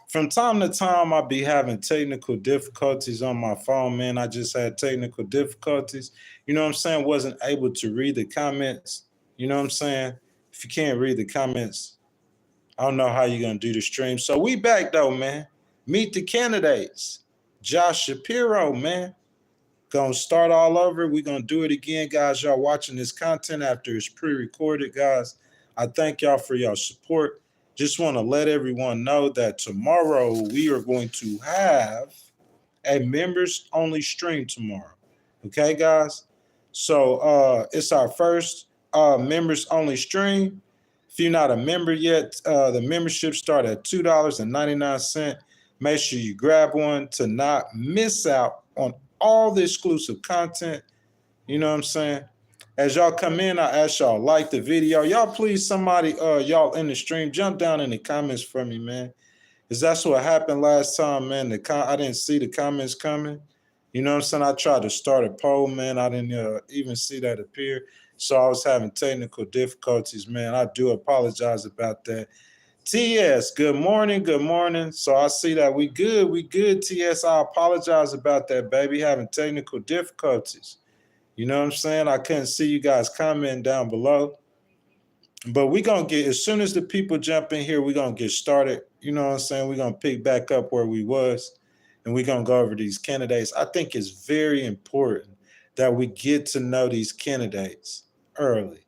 From time to time, I be having technical difficulties on my phone, man. I just had technical difficulties. You know what I'm saying? Wasn't able to read the comments. You know what I'm saying? If you can't read the comments, I don't know how you're gonna do the stream. So we back though, man. Meet the candidates. Josh Shapiro, man. Gonna start all over. We're gonna do it again, guys. Y'all watching this content after it's pre-recorded, guys. I thank y'all for your support. Just want to let everyone know that tomorrow we are going to have a members only stream tomorrow. Okay, guys. So it's our first members only stream. If you're not a member yet, the membership start at $2.99. Make sure you grab one to not miss out on all the exclusive content. You know what I'm saying? As y'all come in, I ask y'all like the video. Y'all please, somebody, y'all in the stream, jump down in the comments for me, man. Because that's what happened last time, man. I didn't see the comments coming. You know what I'm saying? I tried to start a poll, man. I didn't even see that appear. So I was having technical difficulties, man. I do apologize about that. TS, good morning, good morning. So I see that we good, TS. I apologize about that, baby, having technical difficulties. You know what I'm saying? I couldn't see you guys commenting down below. But we're going to get, as soon as the people jump in here, we're going to get started. You know what I'm saying? We're going to pick back up where we was, and we're going to go over these candidates. I think it's very important that we get to know these candidates early.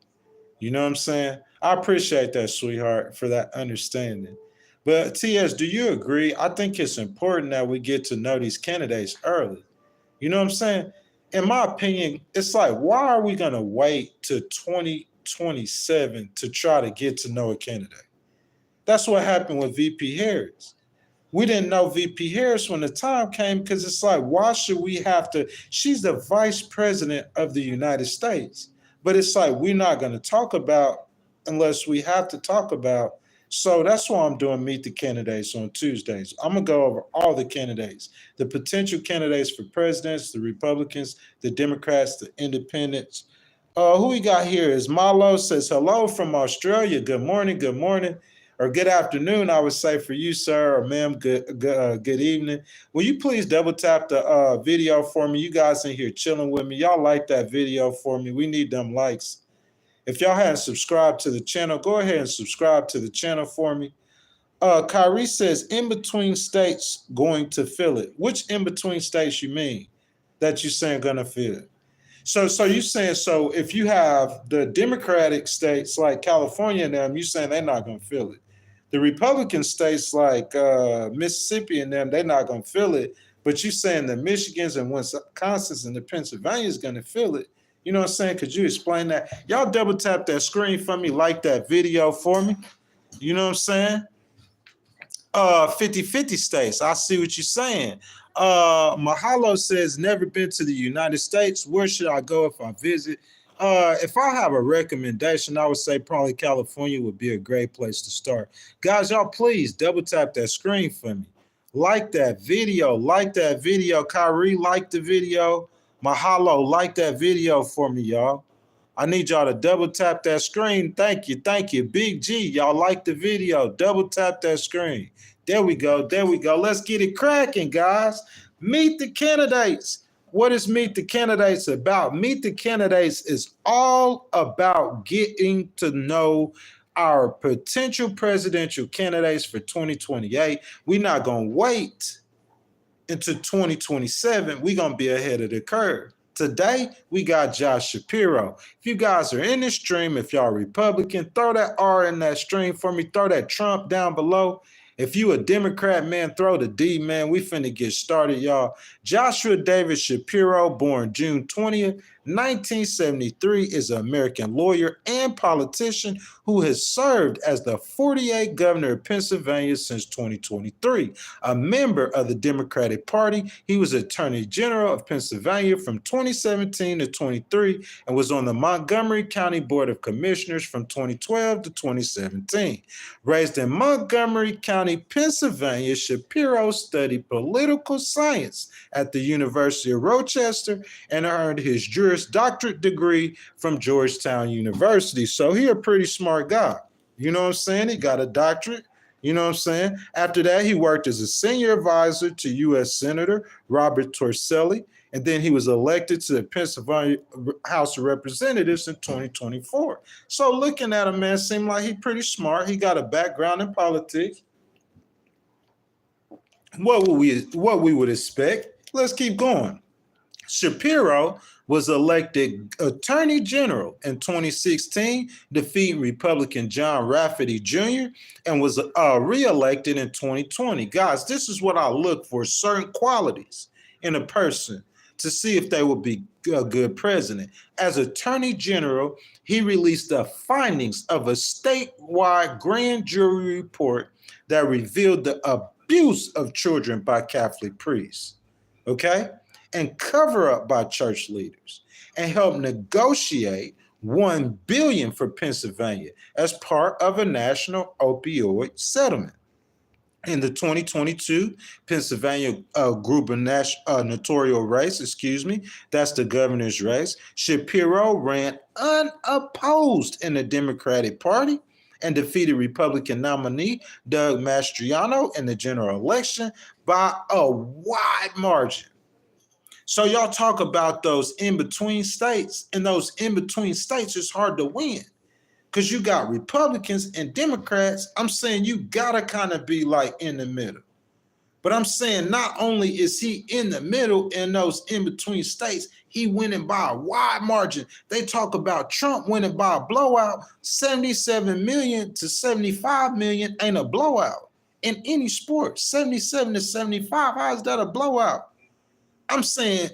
You know what I'm saying? I appreciate that, sweetheart, for that understanding. But TS, do you agree? I think it's important that we get to know these candidates early. You know what I'm saying? In my opinion, it's like, why are we going to wait to 2027 to try to get to know a candidate? That's what happened with VP Harris. We didn't know VP Harris when the time came because it's like, why should we have to? She's the vice president of the United States. But it's like, we're not going to talk about unless we have to talk about. So that's why I'm doing Meet the Candidates on Tuesdays. I'm going to go over all the candidates, the potential candidates for presidents, the Republicans, the Democrats, the independents. Who we got here is Malo says, hello from Australia. Good morning, or good afternoon, I would say for you, sir, or ma'am, good evening. Will you please double tap the video for me? You guys in here chilling with me. Y'all like that video for me. We need them likes. If y'all hadn't subscribed to the channel, go ahead and subscribe to the channel for me. Kyrie says, in between states going to fill it. Which in between states you mean that you're saying going to fill it? So you're saying, so if you have the Democratic states like California and them, you're saying they're not going to fill it. The Republican states like Mississippi and them, they're not going to fill it. But you're saying the Michigans and Wisconsin's and the Pennsylvania's going to fill it. You know what I'm saying? Could you explain that? Y'all double tap that screen for me, like that video for me. You know what I'm saying? 50-50 states. I see what you're saying. Mahalo says, never been to the United States. Where should I go if I visit? If I have a recommendation, I would say probably California would be a great place to start. Guys, y'all please double tap that screen for me. Like that video. Like that video. Kyrie, like the video. Mahalo, like that video for me, y'all. I need y'all to double tap that screen. Thank you. Thank you. Big G, y'all like the video. Double tap that screen. There we go. There we go. Let's get it cracking, guys. Meet the candidates. What is Meet the Candidates about? Meet the Candidates is all about getting to know our potential presidential candidates for 2028. We're not going to wait into 2027. We're going to be ahead of the curve. Today, we got Josh Shapiro. If you guys are in the stream, if y'all Republican, throw that R in that stream for me. Throw that Trump down below. If you a Democrat, man, throw the D, man. We finna get started, y'all. Joshua David Shapiro, born June 20th, 1973, is an American lawyer and politician who has served as the 48th governor of Pennsylvania since 2023. A member of the Democratic Party, he was Attorney General of Pennsylvania from 2017 to 23 and was on the Montgomery County Board of Commissioners from 2012 to 2017. Raised in Montgomery County, Pennsylvania, Shapiro studied political science at the University of Rochester and earned his Juris Doctorate degree from Georgetown University. So he a pretty smart guy. You know what I'm saying? He got a doctorate. You know what I'm saying? After that, he worked as a senior advisor to U.S. Senator Robert Torselli, and then he was elected to the Pennsylvania House of Representatives in 2024. So looking at him, man, seemed like he's pretty smart. He got a background in politics. What we would expect? Let's keep going. Shapiro was elected Attorney General in 2016, defeating Republican John Rafferty Jr., and was reelected in 2020. Guys, this is what I look for, certain qualities in a person to see if they would be a good president. As Attorney General, he released the findings of a statewide grand jury report that revealed the abuse of children by Catholic priests. Okay? And cover up by church leaders, and help negotiate $1 billion for Pennsylvania as part of a national opioid settlement. In the 2022 Pennsylvania gubernatorial race, that's the governor's race, Shapiro ran unopposed in the Democratic Party and defeated Republican nominee Doug Mastriano in the general election by a wide margin. So y'all talk about those in-between states, and those in-between states is hard to win because you got Republicans and Democrats. I'm saying you gotta kind of be like in the middle. But I'm saying not only is he in the middle in those in-between states, he winning by a wide margin. They talk about Trump winning by a blowout. 77 million to 75 million ain't a blowout in any sport. 77 to 75, how is that a blowout? I'm saying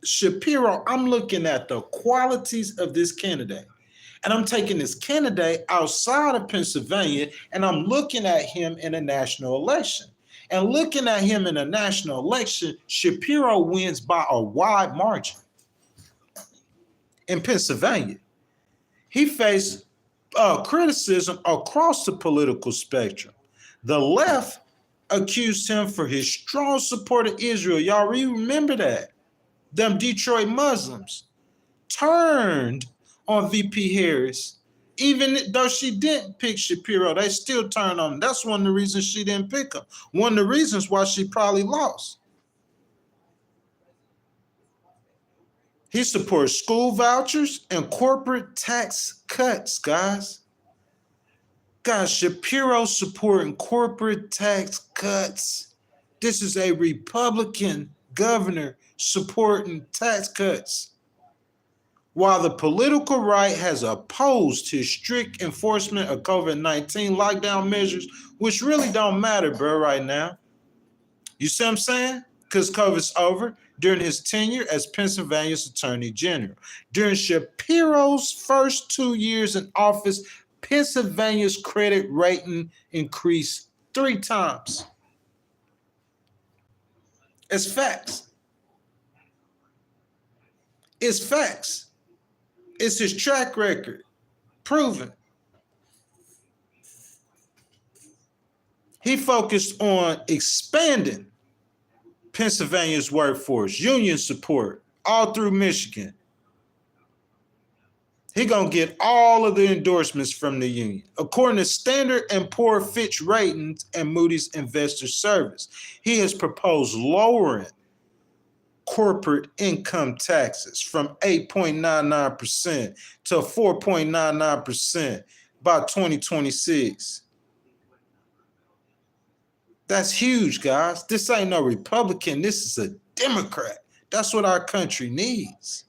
Shapiro, I'm looking at the qualities of this candidate. And I'm taking this candidate outside of Pennsylvania and I'm looking at him in a national election. And looking at him in a national election, Shapiro wins by a wide margin. In Pennsylvania, he faced criticism across the political spectrum. The left accused him for his strong support of Israel. Y'all remember that? Them Detroit Muslims turned on VP Harris. Even though she didn't pick Shapiro, they still turned on him. That's one of the reasons she didn't pick him. One of the reasons why she probably lost. He supports school vouchers and corporate tax cuts, guys. Guys, Shapiro supporting corporate tax cuts. This is a Republican governor supporting tax cuts. While the political right has opposed his strict enforcement of COVID-19 lockdown measures, which really don't matter, bro, right now. You see what I'm saying? Because COVID's over during his tenure as Pennsylvania's Attorney General. During Shapiro's first 2 years in office, Pennsylvania's credit rating increased 3 times. It's facts. It's facts. It's his track record, proven. He focused on expanding Pennsylvania's workforce, union support, all through Michigan. He gonna get all of the endorsements from the union. According to Standard & Poor Fitch Ratings and Moody's Investor Service, he has proposed lowering corporate income taxes from 8.99% to 4.99% by 2026. That's huge, guys. This ain't no Republican. This is a Democrat. That's what our country needs.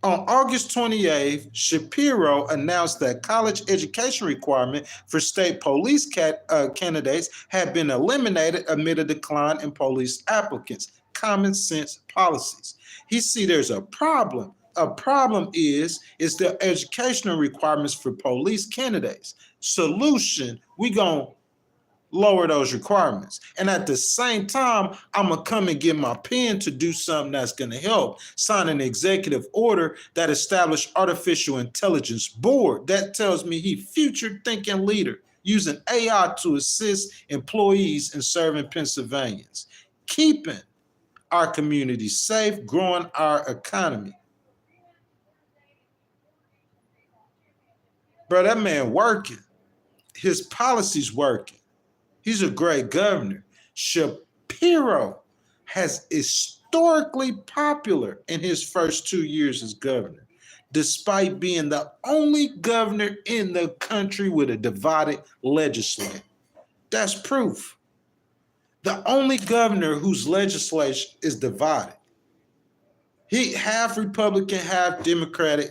On August 28th, Shapiro announced that college education requirement for state police candidates had been eliminated amid a decline in police applicants. Common sense policies. He see there's a problem. A problem is the educational requirements for police candidates. Solution, we gonna lower those requirements. And at the same time, I'm going to come and get my pen to do something that's going to help. Sign an executive order that established artificial intelligence board. That tells me he future thinking leader using AI to assist employees in serving Pennsylvanians, keeping our community safe, growing our economy. Bro, that man working. His policy's working. He's a great governor. Shapiro has historically popular in his first 2 years as governor, despite being the only governor in the country with a divided legislature. That's proof. The only governor whose legislation is divided. He half Republican, half Democratic,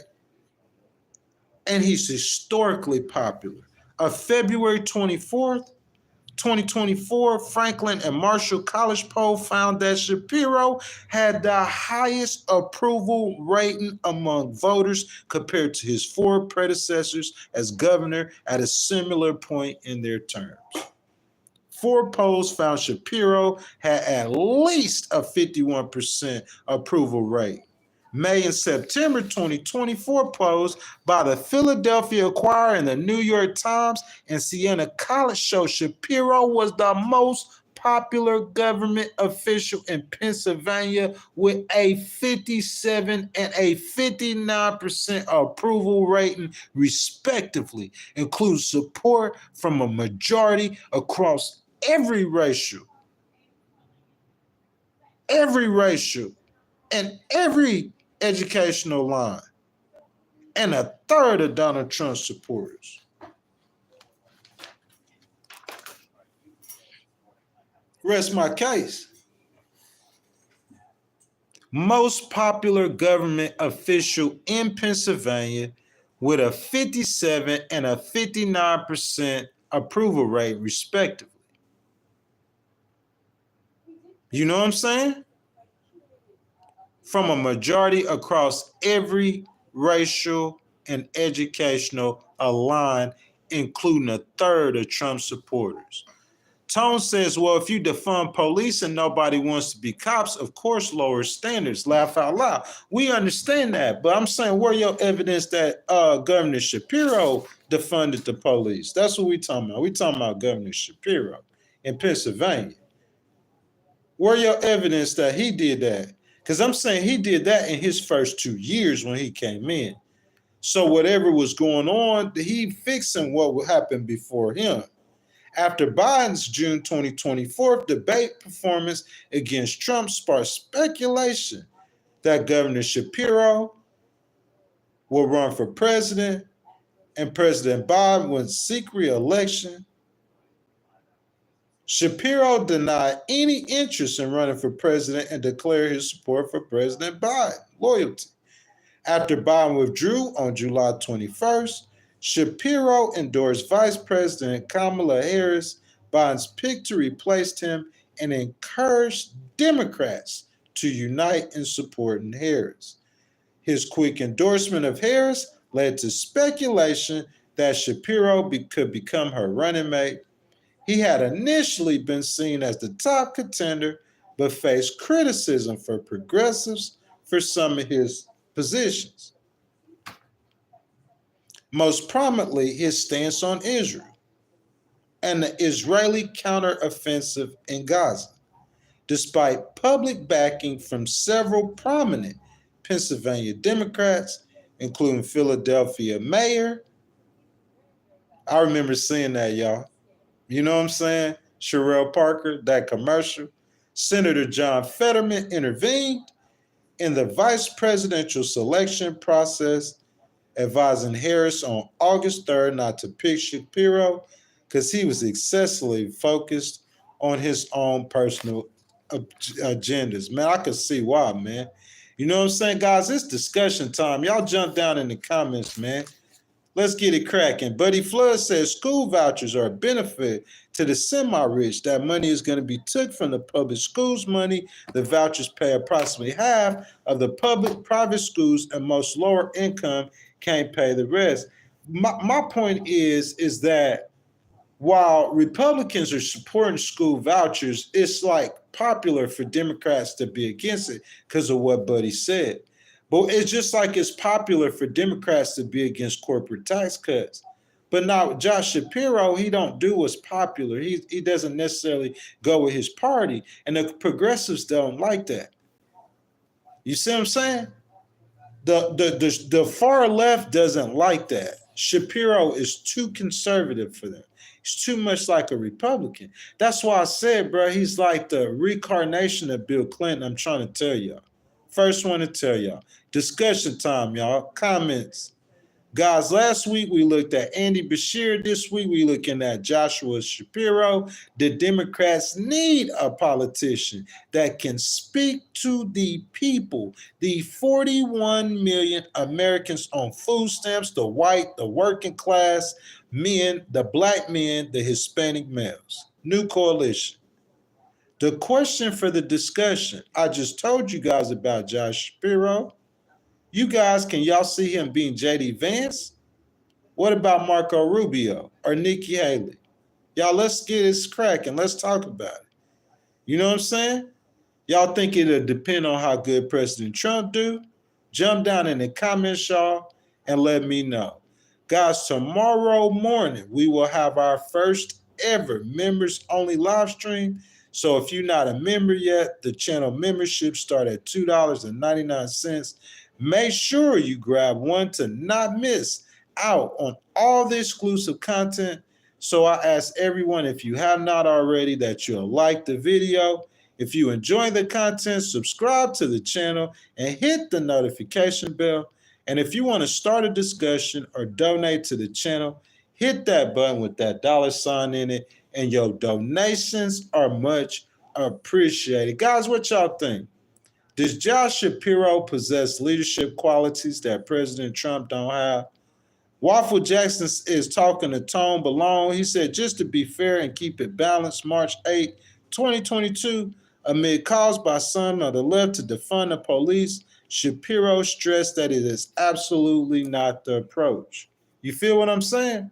and he's historically popular. On February 24th, 2024, Franklin and Marshall College poll found that Shapiro had the highest approval rating among voters compared to his four predecessors as governor at a similar point in their terms. Four polls found Shapiro had at least a 51% approval rate. May and September 2024 polls by the Philadelphia Inquirer and the New York Times and Siena College show Shapiro was the most popular government official in Pennsylvania with a 57 and a 59% approval rating, respectively, including support from a majority across every racial, and every educational line, and a third of Donald Trump's supporters. Rest my case. Most popular government official in Pennsylvania with a 57 and a 59% approval rate, respectively. You know what I'm saying? From a majority across every racial and educational line, including a third of Trump supporters. Tone says, well, if you defund police and nobody wants to be cops, of course, lower standards. Laugh out loud. We understand that, but I'm saying, where your evidence that Governor Shapiro defunded the police? That's what we talking about. We talking about Governor Shapiro in Pennsylvania. Where your evidence that he did that? Because I'm saying he did that in his first 2 years when he came in. So whatever was going on, he fixing what would happen before him. After Biden's June 2024 debate performance against Trump sparked speculation that Governor Shapiro will run for president and President Biden would seek re-election, Shapiro denied any interest in running for president and declared his support for President Biden, loyalty. After Biden withdrew on July 21st, Shapiro endorsed Vice President Kamala Harris, Biden's pick to replace him, and encouraged Democrats to unite in supporting Harris. His quick endorsement of Harris led to speculation that Shapiro could become her running mate. He had initially been seen as the top contender, but faced criticism for progressives for some of his positions. Most prominently, his stance on Israel and the Israeli counteroffensive in Gaza. Despite public backing from several prominent Pennsylvania Democrats, including Philadelphia Mayor, I remember seeing that, y'all. You know what I'm saying? Sherelle Parker, that commercial. Senator John Fetterman intervened in the vice presidential selection process, advising Harris on August 3rd not to pick Shapiro because he was excessively focused on his own personal agendas. Man, I could see why, man. You know what I'm saying, guys? It's discussion time. Y'all jump down in the comments, man. Let's get it cracking. Buddy Flood says school vouchers are a benefit to the semi-rich. That money is going to be took from the public schools money. The vouchers pay approximately half of the private schools, and most lower income can't pay the rest. My point is that while Republicans are supporting school vouchers, it's like popular for Democrats to be against it because of what Buddy said. But it's just like it's popular for Democrats to be against corporate tax cuts. But now Josh Shapiro, he don't do what's popular. He doesn't necessarily go with his party. And the progressives don't like that. You see what I'm saying? The far left doesn't like that. Shapiro is too conservative for them. He's too much like a Republican. That's why I said, bro, he's like the reincarnation of Bill Clinton. I'm trying to tell y'all. First one to tell y'all. Discussion time, y'all. Comments. Guys, last week we looked at Andy Bashir. This week we looking at Joshua Shapiro. The Democrats need a politician that can speak to the people, the 41 million Americans on food stamps, the white, the working class men, the black men, the Hispanic males. New coalition. The question for the discussion, I just told you guys about Josh Shapiro. You guys, can y'all see him being J.D. Vance? What about Marco Rubio or Nikki Haley? Y'all, let's get this cracking. Let's talk about it. You know what I'm saying? Y'all think it'll depend on how good President Trump do? Jump down in the comments, y'all, and let me know. Guys, tomorrow morning, we will have our first ever members-only live stream. So if you're not a member yet, the channel membership start at $2.99. Make sure you grab one to not miss out on all the exclusive content. So I ask everyone, if you have not already, that you'll like the video. If you enjoy the content, subscribe to the channel and hit the notification bell. And if you want to start a discussion or donate to the channel, hit that button with that $sign in it, and your donations are much appreciated. Guys, what y'all think? Does Josh Shapiro possess leadership qualities that President Trump don't have? Waffle Jackson is talking to Tone Balone. He said, just to be fair and keep it balanced, March 8, 2022, amid calls by some of the left to defund the police, Shapiro stressed that it is absolutely not the approach. You feel what I'm saying?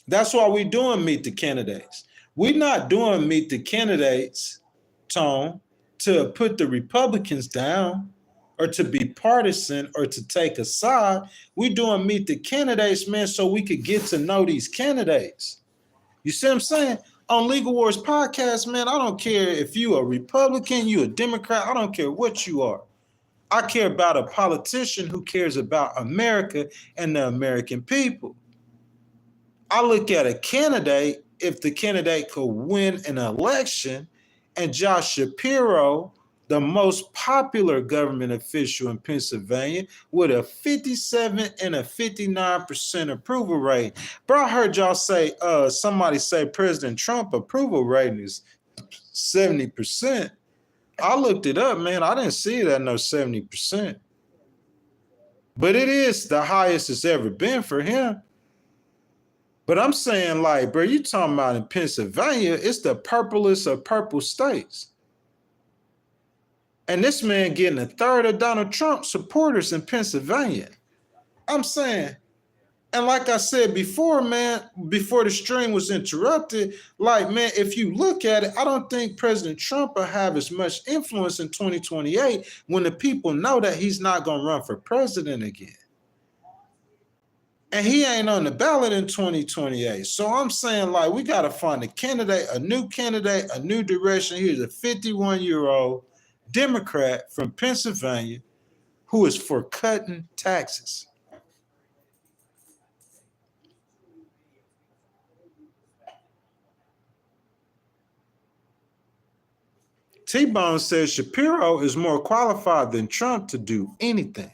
That's why we're doing Meet the Candidates. We're not doing Meet the Candidates, Tone, to put the Republicans down or to be partisan or to take a side. We're doing Meet the Candidates, man, so we could get to know these candidates. You see what I'm saying? On Legal Wars Podcast, man, I don't care if you a Republican, you a Democrat, I don't care what you are. I care about a politician who cares about America and the American people. I look at a candidate, if the candidate could win an election, and Josh Shapiro, the most popular government official in Pennsylvania, with a 57 and a 59% approval rate. Bro, I heard y'all say, somebody say President Trump approval rating is 70%. I looked it up, man. I didn't see it at no 70%. But it is the highest it's ever been for him. But I'm saying, like, bro, you talking about in Pennsylvania, it's the purplest of purple states. And this man getting a third of Donald Trump supporters in Pennsylvania. I'm saying, and like I said before, man, before the stream was interrupted, like, man, if you look at it, I don't think President Trump will have as much influence in 2028 when the people know that he's not going to run for president again. And he ain't on the ballot in 2028. So I'm saying, like, we got to find a candidate, a new direction. Here's a 51-year-old Democrat from Pennsylvania who is for cutting taxes. T-Bone says Shapiro is more qualified than Trump to do anything.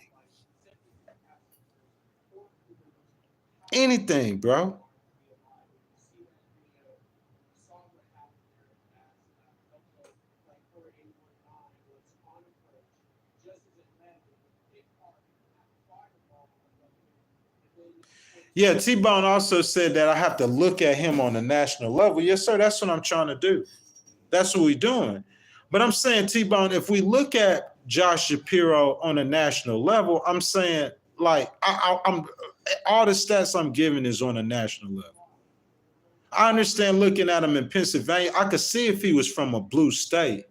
Anything, bro. Yeah, T-Bone also said that I have to look at him on a national level. Yes, sir, that's what I'm trying to do. That's what we're doing. But I'm saying, T-Bone, if we look at Josh Shapiro on a national level, I'm saying, like, I'm all the stats I'm giving is on a national level. I understand looking at him in Pennsylvania, I could see if he was from a blue state.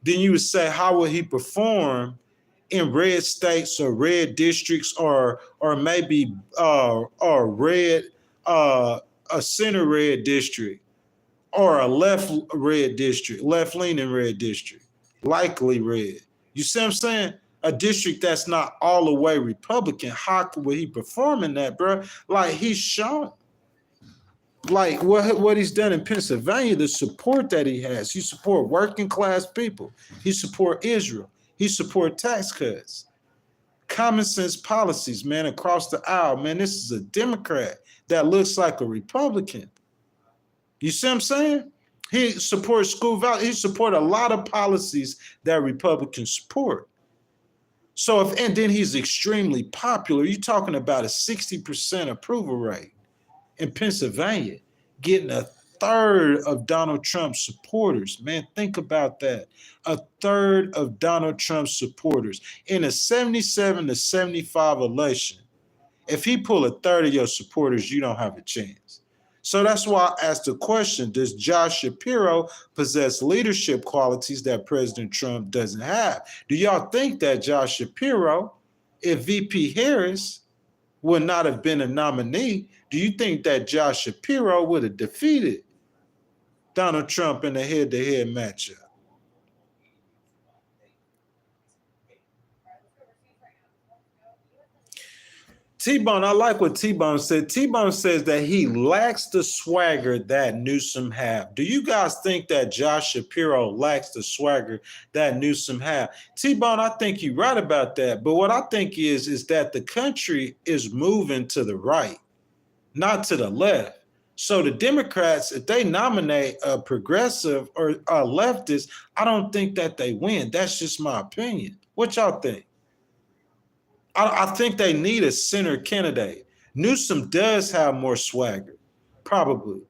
Then you would say, how would he perform in red states or red districts or maybe or red a center red district or a left red district, left leaning red district, likely red. You see what I'm saying? a district that's not all the way Republican. How would he perform in that, bro? Like he's shown, like what he's done in Pennsylvania, the support that he has. He support working class people. He support Israel. He support tax cuts, common sense policies, man, across the aisle. Man, this is a Democrat that looks like a Republican. You see what I'm saying? He supports school value. He support a lot of policies that Republicans support. So and then he's extremely popular. You're talking about a 60% approval rate in Pennsylvania, getting a third of Donald Trump's supporters. Man, think about that. A third of Donald Trump's supporters in a 77 to 75 election. If he pull a third of your supporters, you don't have a chance. So that's why I asked the question, does Josh Shapiro possess leadership qualities that President Trump doesn't have? Do y'all think that Josh Shapiro, if VP Harris would not have been a nominee, do you think that Josh Shapiro would have defeated Donald Trump in a head-to-head matchup? T-Bone, I like what T-Bone said. T-Bone says that he lacks the swagger that Newsom have. Do you guys think that Josh Shapiro lacks the swagger that Newsom have? T-Bone, I think you're right about that. But what I think is that the country is moving to the right, not to the left. So the Democrats, if they nominate a progressive or a leftist, I don't think that they win. That's just my opinion. What y'all think? I think they need a center candidate. Newsom does have more swagger, probably.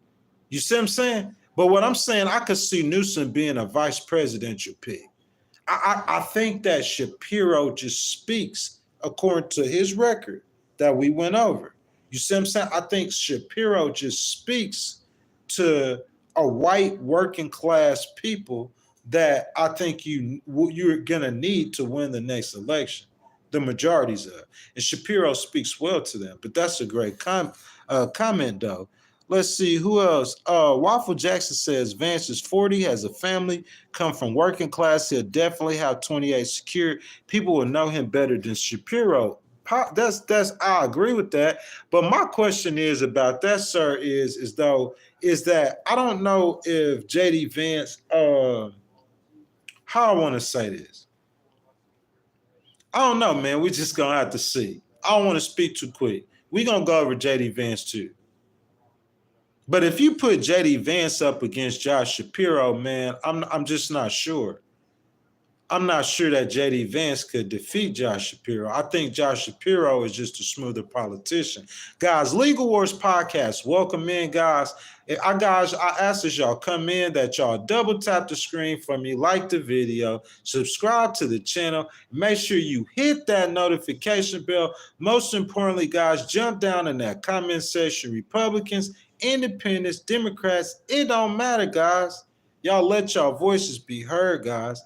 You see what I'm saying? But what I'm saying, I could see Newsom being a vice presidential pick. I think that Shapiro just speaks according to his record that we went over. You see what I'm saying? I think Shapiro just speaks to a white working class people that I think you're gonna need to win the next election. The majorities of. And Shapiro speaks well to them. But that's a great comment, though. Let's see, who else? Waffle Jackson says, Vance is 40, has a family, come from working class. He'll definitely have 28 secured. People will know him better than Shapiro. I agree with that. But my question is about that, sir, is that I don't know if JD Vance, how I want to say this. I don't know, man. We're just gonna have to see. I don't want to speak too quick. We're gonna go over JD Vance too. But if you put JD Vance up against Josh Shapiro, man, I'm just not sure. I'm not sure that JD Vance could defeat Josh Shapiro. I think Josh Shapiro is just a smoother politician. Guys, Legal Wars Podcast, welcome in, guys. I ask that y'all come in, that y'all double tap the screen for me, like the video, subscribe to the channel, make sure you hit that notification bell. Most importantly, guys, jump down in that comment section. Republicans, Independents, Democrats, it don't matter, guys. Y'all let y'all voices be heard, guys.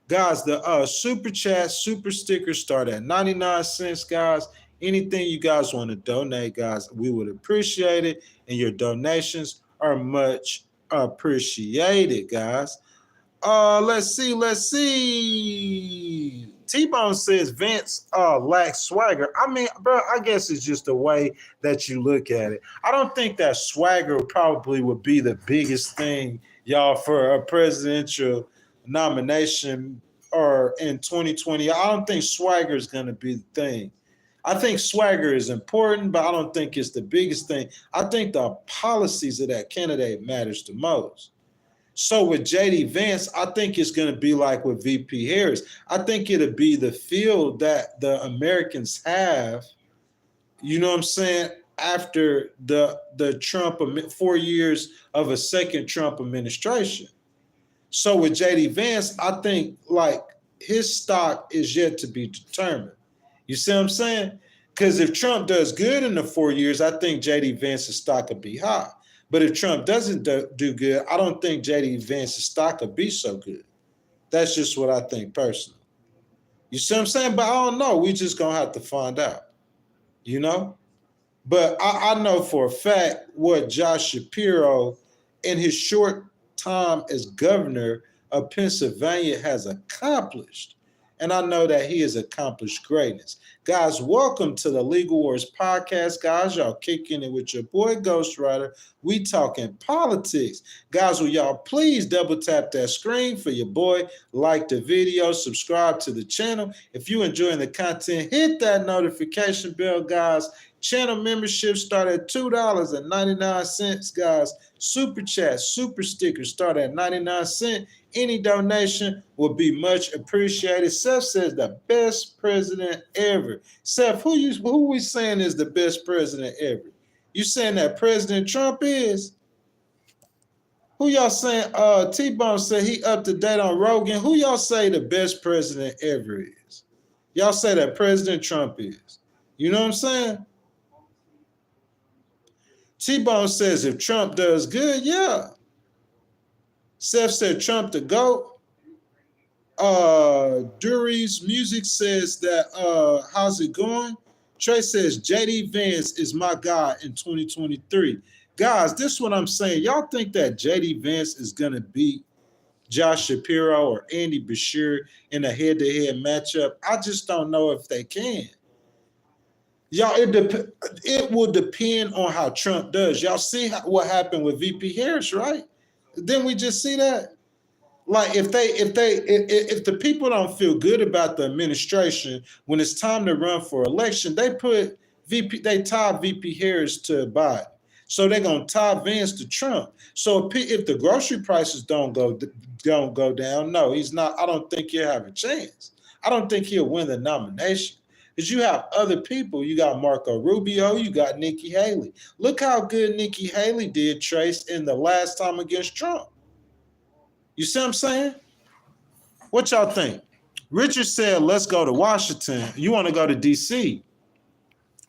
Guys, the super chat, super stickers start at 99 cents, guys. Anything you guys want to donate, guys, we would appreciate it. And your donations are much appreciated, guys. Let's see. T-Bone says Vince lacks swagger. I mean, bro, I guess it's just the way that you look at it. I don't think that swagger probably would be the biggest thing, y'all, for a presidential nomination or in 2020. I don't think swagger is going to be the thing. I think swagger is important, but I don't think it's the biggest thing. I think the policies of that candidate matters the most. So with JD Vance, I think it's going to be like with VP Harris. I think it'll be the field that the Americans have, you know what I'm saying, after the Trump 4 years of a second Trump administration. So with JD Vance, I think like his stock is yet to be determined. You see what I'm saying? Because if Trump does good in the 4 years, I think JD Vance's stock could be high. But if Trump doesn't do good, I don't think JD Vance's stock could be so good. That's just what I think personally. You see what I'm saying? But I don't know. We just going to have to find out, you know? But I know for a fact what Josh Shapiro in his short time as governor of Pennsylvania has accomplished. and I know that he has accomplished greatness. Guys, welcome to the Legal Wars podcast. Guys, y'all kicking it with your boy Ghostwriter. We talking politics. Guys, will y'all please double tap that screen for your boy, like the video, subscribe to the channel. If you enjoying the content, hit that notification bell, guys. Channel memberships start at $2.99, guys. Super chat, super stickers start at 99 cents. Any donation will be much appreciated. Seth says the best president ever. Seth, who we saying is the best president ever? You saying that President Trump is? Who y'all saying? T-Bone said he up to date on Rogan. Who y'all say the best president ever is? Y'all say that President Trump is. You know what I'm saying? T-Bone says if Trump does good, yeah. Seth said Trump the GOAT. Dury's Music says that how's it going? Trey says JD Vance is my guy in 2023. Guys, this is what I'm saying. Y'all think that JD Vance is gonna beat Josh Shapiro or Andy Beshear in a head-to-head matchup? I just don't know if they can. Y'all, it will depend on how Trump does. Y'all see what happened with VP Harris, right? Didn't we just see that? Like if the people don't feel good about the administration when it's time to run for election, they tie VP Harris to Biden. So they're gonna tie Vance to Trump. So if the grocery prices don't go down, no, he's not. I don't think he'll have a chance. I don't think he'll win the nomination. Because you have other people. You got Marco Rubio, you got Nikki Haley. Look how good Nikki Haley did, Trace, in the last time against Trump. You see what I'm saying? What y'all think? Richard said, let's go to Washington. You want to go to D.C.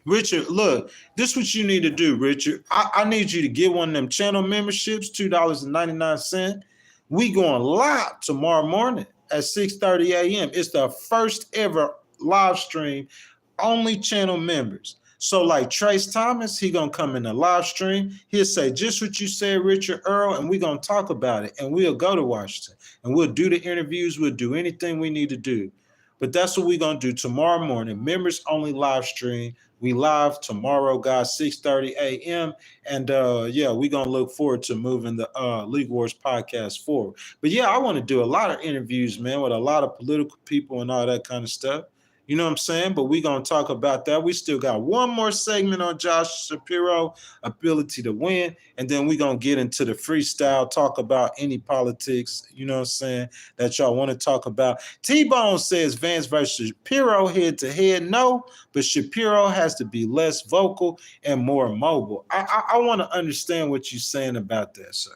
Richard, look, this is what you need to do, Richard. I need you to get one of them channel memberships, $2.99. We going live tomorrow morning at 6:30 a.m. It's the first ever live stream, only channel members. So like Trace Thomas, he gonna come in the live stream. He'll say just what you said, Richard Earl, and we gonna talk about it. And we'll go to Washington and we'll do the interviews. We'll do anything we need to do. But that's what we're gonna do tomorrow morning. Members only live stream. We live tomorrow, guys, 6:30 a.m. And yeah, we're gonna look forward to moving the Legal Wars podcast forward. But yeah, I want to do a lot of interviews, man, with a lot of political people and all that kind of stuff. You know what I'm saying? But we're going to talk about that. We still got one more segment on Josh Shapiro, ability to win. And then we're going to get into the freestyle, talk about any politics, you know what I'm saying, that y'all want to talk about. T-Bone says Vance versus Shapiro head to head. No, but Shapiro has to be less vocal and more mobile. I want to understand what you're saying about that, sir.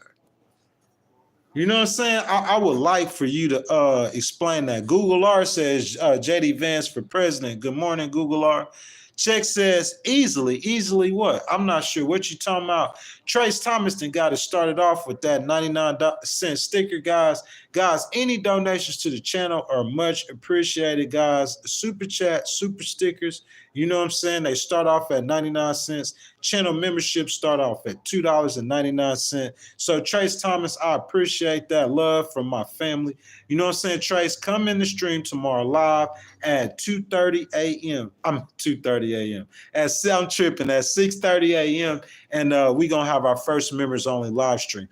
You know what I'm saying? I would like for you to explain that. Google R says JD Vance for president. Good morning, Google R. Check says easily. Easily what? I'm not sure what you talking about. Trace Thomaston got it started off with that 99-cent sticker, guys. Guys, any donations to the channel are much appreciated, guys. Super chat, super stickers. You know what I'm saying? They start off at 99 cents. Channel memberships start off at $2.99. So Trace Thomas, I appreciate that love from my family. You know what I'm saying? Trace, come in the stream tomorrow live at 2:30 a.m. I'm 2:30 a.m. I'm tripping at 6:30 a.m. And we're going to have our first members only live stream.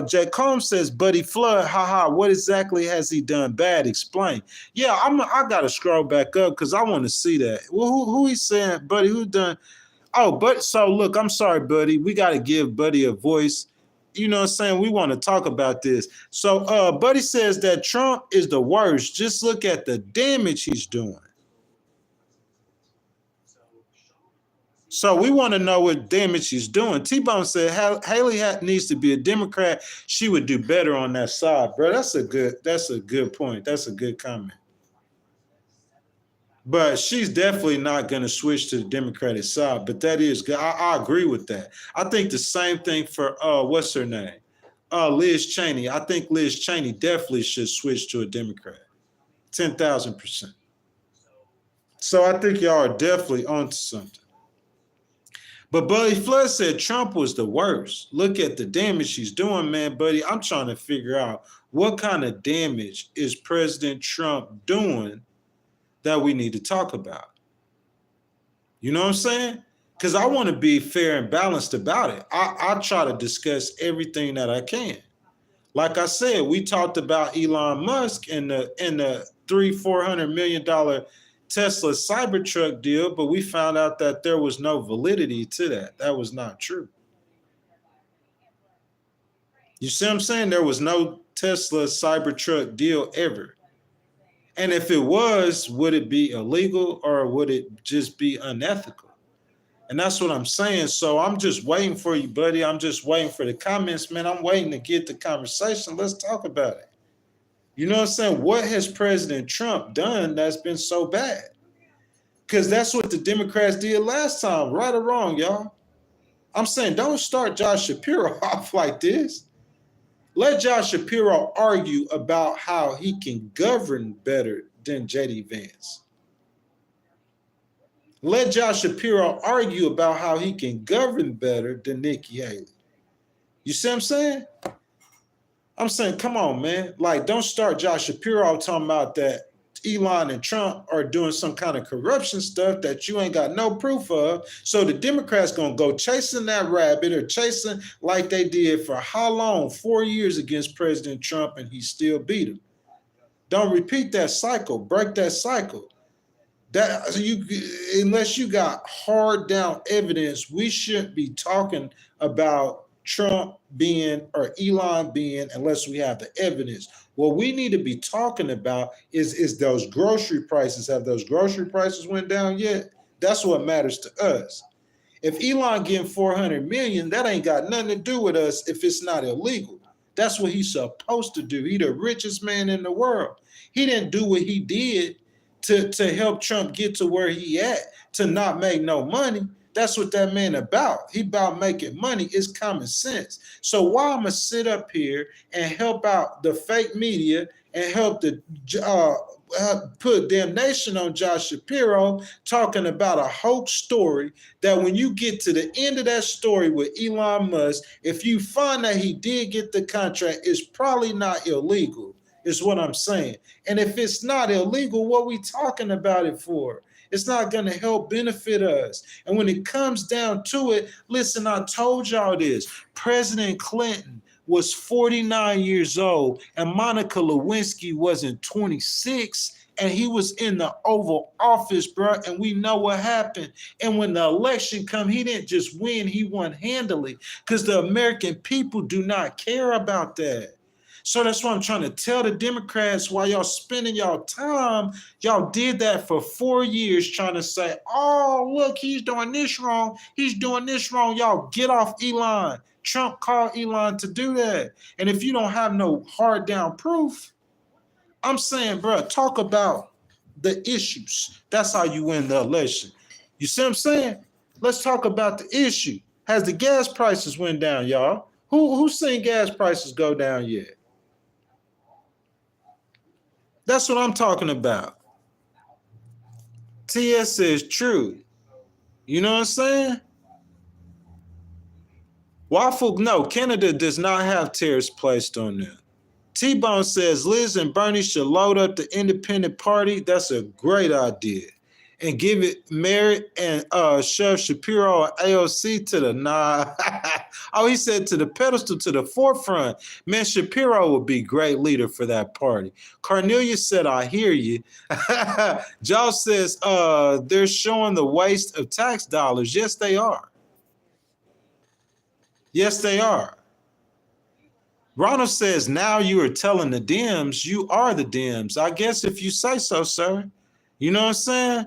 Jay Combs says, Buddy Flood, haha, what exactly has he done bad? Explain. Yeah, I got to scroll back up because I want to see that. Well, who he's saying, Buddy, who done? Oh, but so look, I'm sorry, Buddy. We got to give Buddy a voice. You know what I'm saying? We want to talk about this. So Buddy says that Trump is the worst. Just look at the damage he's doing. So we want to know what damage he's doing. T-Bone said Haley needs to be a Democrat. She would do better on that side, bro. That's a good point. That's a good comment. But she's definitely not going to switch to the Democratic side. But that is good. I agree with that. I think the same thing for what's her name? Liz Cheney. I think Liz Cheney definitely should switch to a Democrat. 10,000%. So I think y'all are definitely onto something. But Buddy Flood said Trump was the worst. Look at the damage he's doing, man, buddy. I'm trying to figure out what kind of damage is President Trump doing that we need to talk about. You know what I'm saying? Because I want to be fair and balanced about it. I try to discuss everything that I can. Like I said, we talked about Elon Musk and the $400 million Tesla Cybertruck deal, but we found out that there was no validity to that. That was not true. You see what I'm saying? There was no Tesla Cybertruck deal ever. And if it was, would it be illegal or would it just be unethical? And that's what I'm saying. So I'm just waiting for you, buddy. I'm just waiting for the comments, man. I'm waiting to get the conversation. Let's talk about it. You know what I'm saying? What has President Trump done that's been so bad? Because that's what the Democrats did last time, right or wrong, y'all. I'm saying don't start Josh Shapiro off like this. Let Josh Shapiro argue about how he can govern better than J.D. Vance. Let Josh Shapiro argue about how he can govern better than Nikki Haley. You see what I'm saying? I'm saying, come on, man. Like, don't start Josh Shapiro talking about that Elon and Trump are doing some kind of corruption stuff that you ain't got no proof of. So the Democrats gonna go chasing that rabbit or chasing like they did for how long? 4 years against President Trump, and he still beat him. Don't repeat that cycle. Break that cycle. That unless you got hard down evidence, we shouldn't be talking about Trump being or Elon being unless we have the evidence. What we need to be talking about is those grocery prices. Have those grocery prices went down yet? That's what matters to us. If Elon getting 400 million, that ain't got nothing to do with us if it's not illegal. That's what he's supposed to do. He the richest man in the world. He didn't do what he did to help Trump get to where he at, to not make no money. That's what that man about. He about making money. It's common sense. So why I'm going to sit up here and help out the fake media and help the put damnation on Josh Shapiro talking about a hoax story that when you get to the end of that story with Elon Musk, if you find that he did get the contract, it's probably not illegal, is what I'm saying. And if it's not illegal, what we talking about it for? It's not going to help benefit us. And when it comes down to it, listen, I told y'all this. President Clinton was 49 years old and Monica Lewinsky wasn't 26, and he was in the Oval Office, bro, and we know what happened. And when the election come, he didn't just win, he won handily, because the American people do not care about that. So that's why I'm trying to tell the Democrats, while y'all spending y'all time, y'all did that for 4 years trying to say, oh, look, he's doing this wrong. He's doing this wrong. Y'all get off Elon. Trump called Elon to do that. And if you don't have no hard down proof, I'm saying, bro, talk about the issues. That's how you win the election. You see what I'm saying? Let's talk about the issue. Has the gas prices went down, y'all? Who's seen gas prices go down yet? That's what I'm talking about. TS says true. You know what I'm saying? Waffle, no, Canada does not have tariffs placed on them. T-Bone says Liz and Bernie should load up the independent party. That's a great idea. And give it merit and shove Shapiro and AOC to the oh, he said to the pedestal, to the forefront. Man, Shapiro would be great leader for that party. Cornelius said, I hear you. Joe says they're showing the waste of tax dollars. Yes, they are. Yes, they are. Ronald says, now you are telling the Dems you are the Dems. I guess if you say so, sir. You know what I'm saying?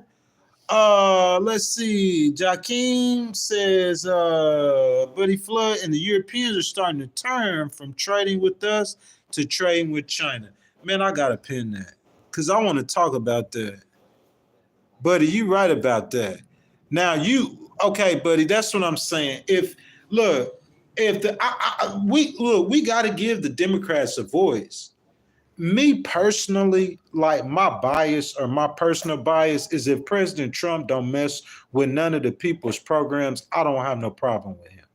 Let's see. Jakeem says, Buddy Flood and the Europeans are starting to turn from trading with us to trading with China. Man, I got to pin that because I want to talk about that. Buddy, you right about that. Now okay, buddy, that's what I'm saying. We got to give the Democrats a voice. Me personally, like my bias or my personal bias is if President Trump don't mess with none of the people's programs, I don't have no problem with him.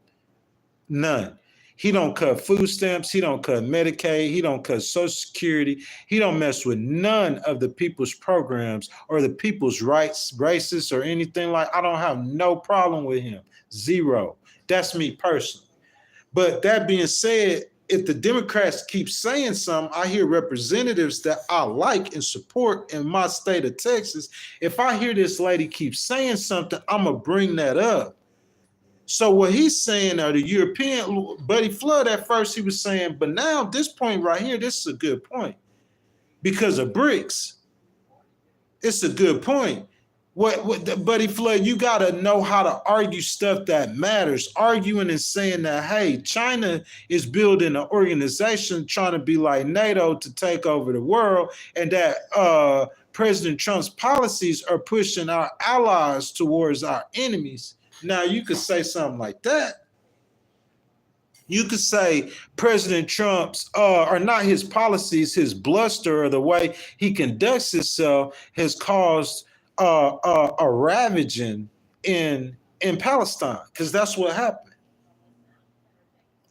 None. He don't cut food stamps. He don't cut Medicaid. He don't cut Social Security. He don't mess with none of the people's programs or the people's rights, racist or anything like. I don't have no problem with him. Zero. That's me personally. But that being said, if the Democrats keep saying something, I hear representatives that I like and support in my state of Texas. If I hear this lady keep saying something, I'm gonna bring that up. So what he's saying are the European, Buddy Flood at first he was saying, but now this point right here, this is a good point. Because of BRICS, it's a good point. What Buddy Flood, you gotta know how to argue stuff that matters. Arguing and saying that, hey, China is building an organization trying to be like NATO to take over the world, and that President Trump's policies are pushing our allies towards our enemies. Now you could say something like that. You could say President Trump's, or not his policies, his bluster or the way he conducts himself has caused a ravaging in Palestine, because that's what happened.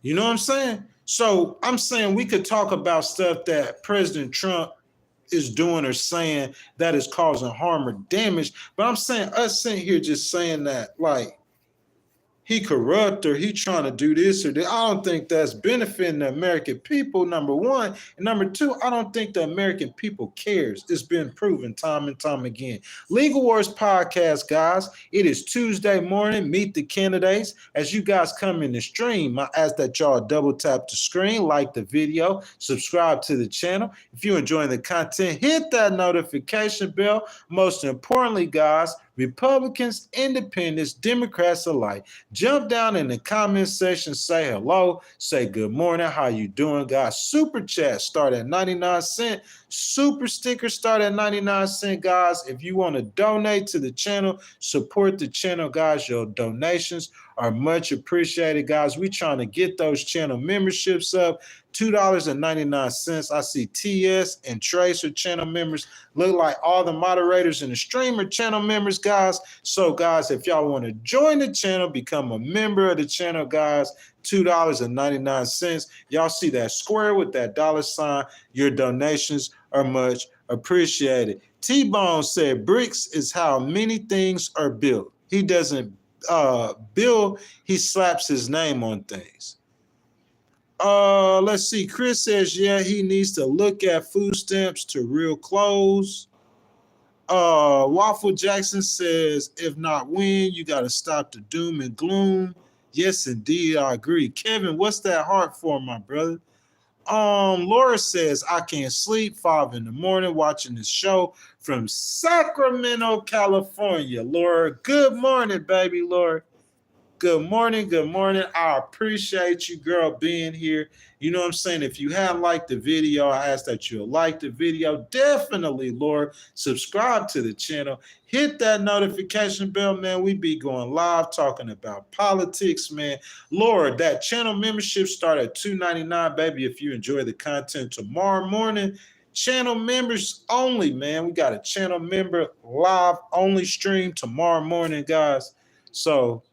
You know what I'm saying? So I'm saying we could talk about stuff that President Trump is doing or saying that is causing harm or damage, but I'm saying us sitting here just saying that like he corrupt or he trying to do this or that. I don't think that's benefiting the American people, number one. And number two, I don't think the American people cares. It's been proven time and time again. Legal Wars Podcast, guys. It is Tuesday morning. Meet the candidates. As you guys come in the stream, I ask that y'all double tap the screen, like the video, subscribe to the channel. If you're enjoying the content, hit that notification bell. Most importantly, guys, Republicans, independents, Democrats alike, jump down in the comment section, say hello, say good morning, how you doing, guys? Super chat start at 99 cents. Super stickers start at 99 cents, guys. If you want to donate to the channel, support the channel, guys, your donations are much appreciated, guys. We trying to get those channel memberships up. $2.99. I see TS and Tracer channel members. Look like all the moderators and the streamer channel members, guys. So, guys, if y'all want to join the channel, become a member of the channel, guys, $2.99. Y'all see that square with that dollar sign. Your donations are much appreciated. T-Bone said bricks is how many things are built. He doesn't build, he slaps his name on things. Let's see. Chris says, yeah, he needs to look at food stamps to real clothes. Waffle Jackson says, if not when, you got to stop the doom and gloom. Yes, indeed, I agree. Kevin, what's that heart for, my brother? Laura says, I can't sleep, 5 in the morning, watching this show from Sacramento, California. Laura, good morning, baby, Laura. Good morning. Good morning. I appreciate you, girl, being here. You know what I'm saying? If you haven't liked the video, I ask that you'll like the video. Definitely, Lord, subscribe to the channel. Hit that notification bell, man. We be going live talking about politics, man. Lord, that channel membership start at $2.99, baby, if you enjoy the content tomorrow morning. Channel members only, man. We got a channel member live only stream tomorrow morning, guys. So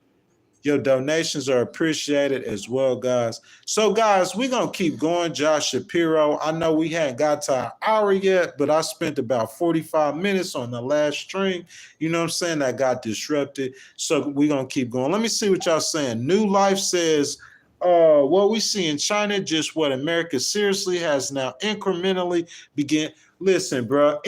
your donations are appreciated as well, guys. So, guys, we're going to keep going. Josh Shapiro, I know we hadn't got to our hour yet, but I spent about 45 minutes on the last stream. You know what I'm saying? That got disrupted. So we're going to keep going. Let me see what y'all saying. New Life says, what we see in China, just what America seriously has now incrementally begin. Listen, bro.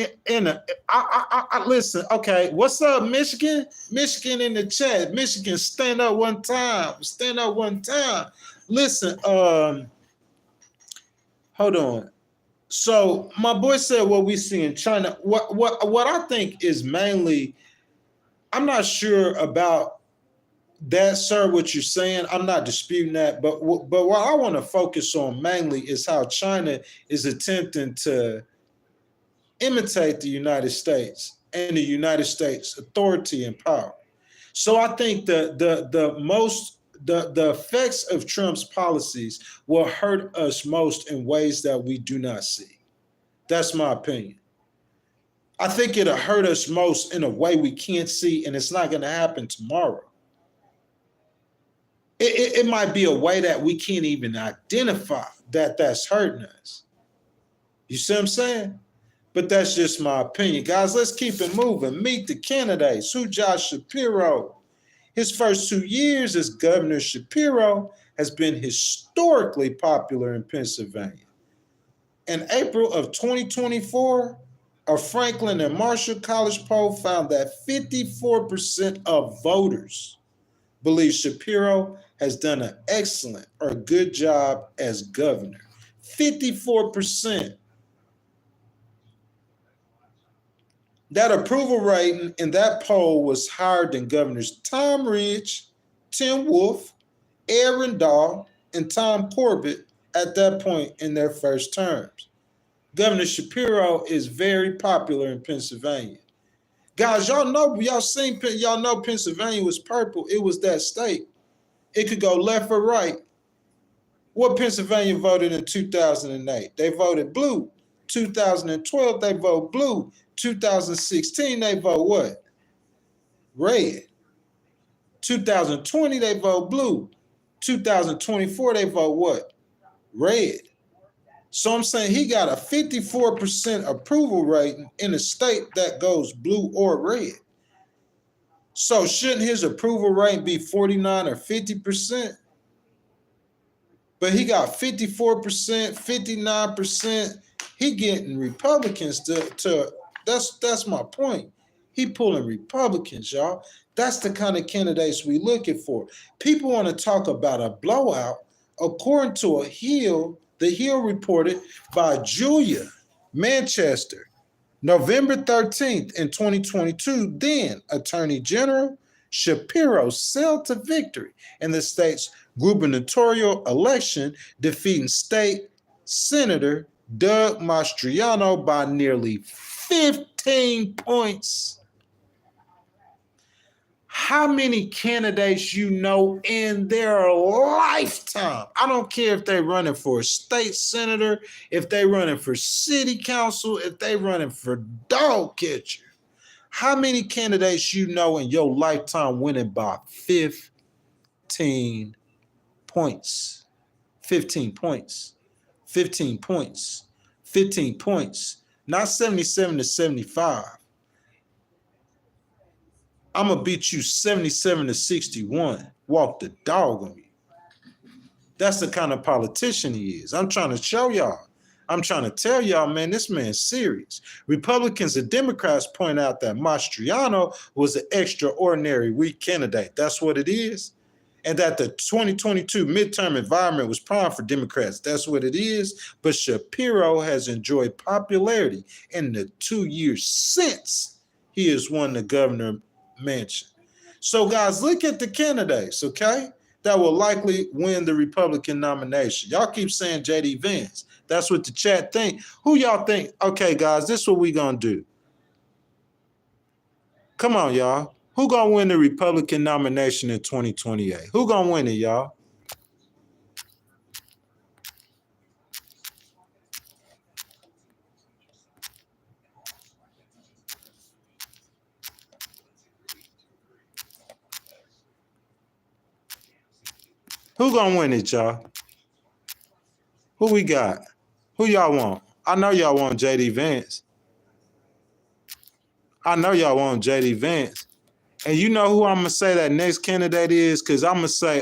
Listen. Okay, what's up, Michigan? Michigan in the chat. Michigan, stand up one time. Stand up one time. Listen. Hold on. So my boy said what we see in China. What I think is mainly, I'm not sure about that, sir, what you're saying. I'm not disputing that, but what I want to focus on mainly is how China is attempting to imitate the United States and the United States authority and power. So I think the effects of Trump's policies will hurt us most in ways that we do not see. That's my opinion. I think it'll hurt us most in a way we can't see, and it's not going to happen tomorrow. It might be a way that we can't even identify that that's hurting us. You see what I'm saying? But that's just my opinion. Guys, let's keep it moving. Meet the candidates. Who Josh Shapiro? His first 2 years as Governor, Shapiro has been historically popular in Pennsylvania. In April of 2024, a Franklin and Marshall College poll found that 54% of voters believe Shapiro has done an excellent or good job as governor. 54%. That approval rating in that poll was higher than Governors Tom Ridge, Tim Wolf, Aaron Dahl, and Tom Corbett at that point in their first terms. Governor Shapiro is very popular in Pennsylvania. Guys, y'all know Pennsylvania was purple. It was that state. It could go left or right. What Pennsylvania voted in 2008? They voted blue. 2012, they vote blue. 2016, they vote what? Red. 2020, they vote blue. 2024, they vote what? Red. So I'm saying he got a 54% approval rating in a state that goes blue or red. So shouldn't his approval rate be 49 or 50%? But he got 54%, 59%. He getting Republicans to that's my point. He pulling Republicans, y'all. That's the kind of candidates we looking for. People want to talk about a blowout. According to the Hill reported by Julia Manchester, November 13th in 2022, then Attorney General Shapiro sailed to victory in the state's gubernatorial election, defeating state Senator Doug Mastriano by nearly 15 points. How many candidates you know in their lifetime? I don't care if they're running for a state senator, if they're running for city council, if they're running for dog catcher. How many candidates you know in your lifetime winning by 15 points? 15 points. 15 points. 15 points. Not 77 to 75. I'm going to beat you 77 to 61. Walk the dog on you. That's the kind of politician he is. I'm trying to show y'all. I'm trying to tell y'all, man, this man's serious. Republicans and Democrats point out that Mastriano was an extraordinary weak candidate. That's what it is. And that the 2022 midterm environment was prime for Democrats. That's what it is. But Shapiro has enjoyed popularity in the 2 years since he has won the governor mansion. So, guys, look at the candidates, okay, that will likely win the Republican nomination. Y'all keep saying J.D. Vance. That's what the chat think. Who y'all think? Okay, guys, this is what we gonna do. Come on, y'all. Who gonna win the Republican nomination in 2028? Who gonna win it, y'all? Who gonna win it, y'all? Who we got? Who y'all want? I know y'all want J.D. Vance. I know y'all want J.D. Vance. And you know who I'm going to say that next candidate is? Because I'm going to say,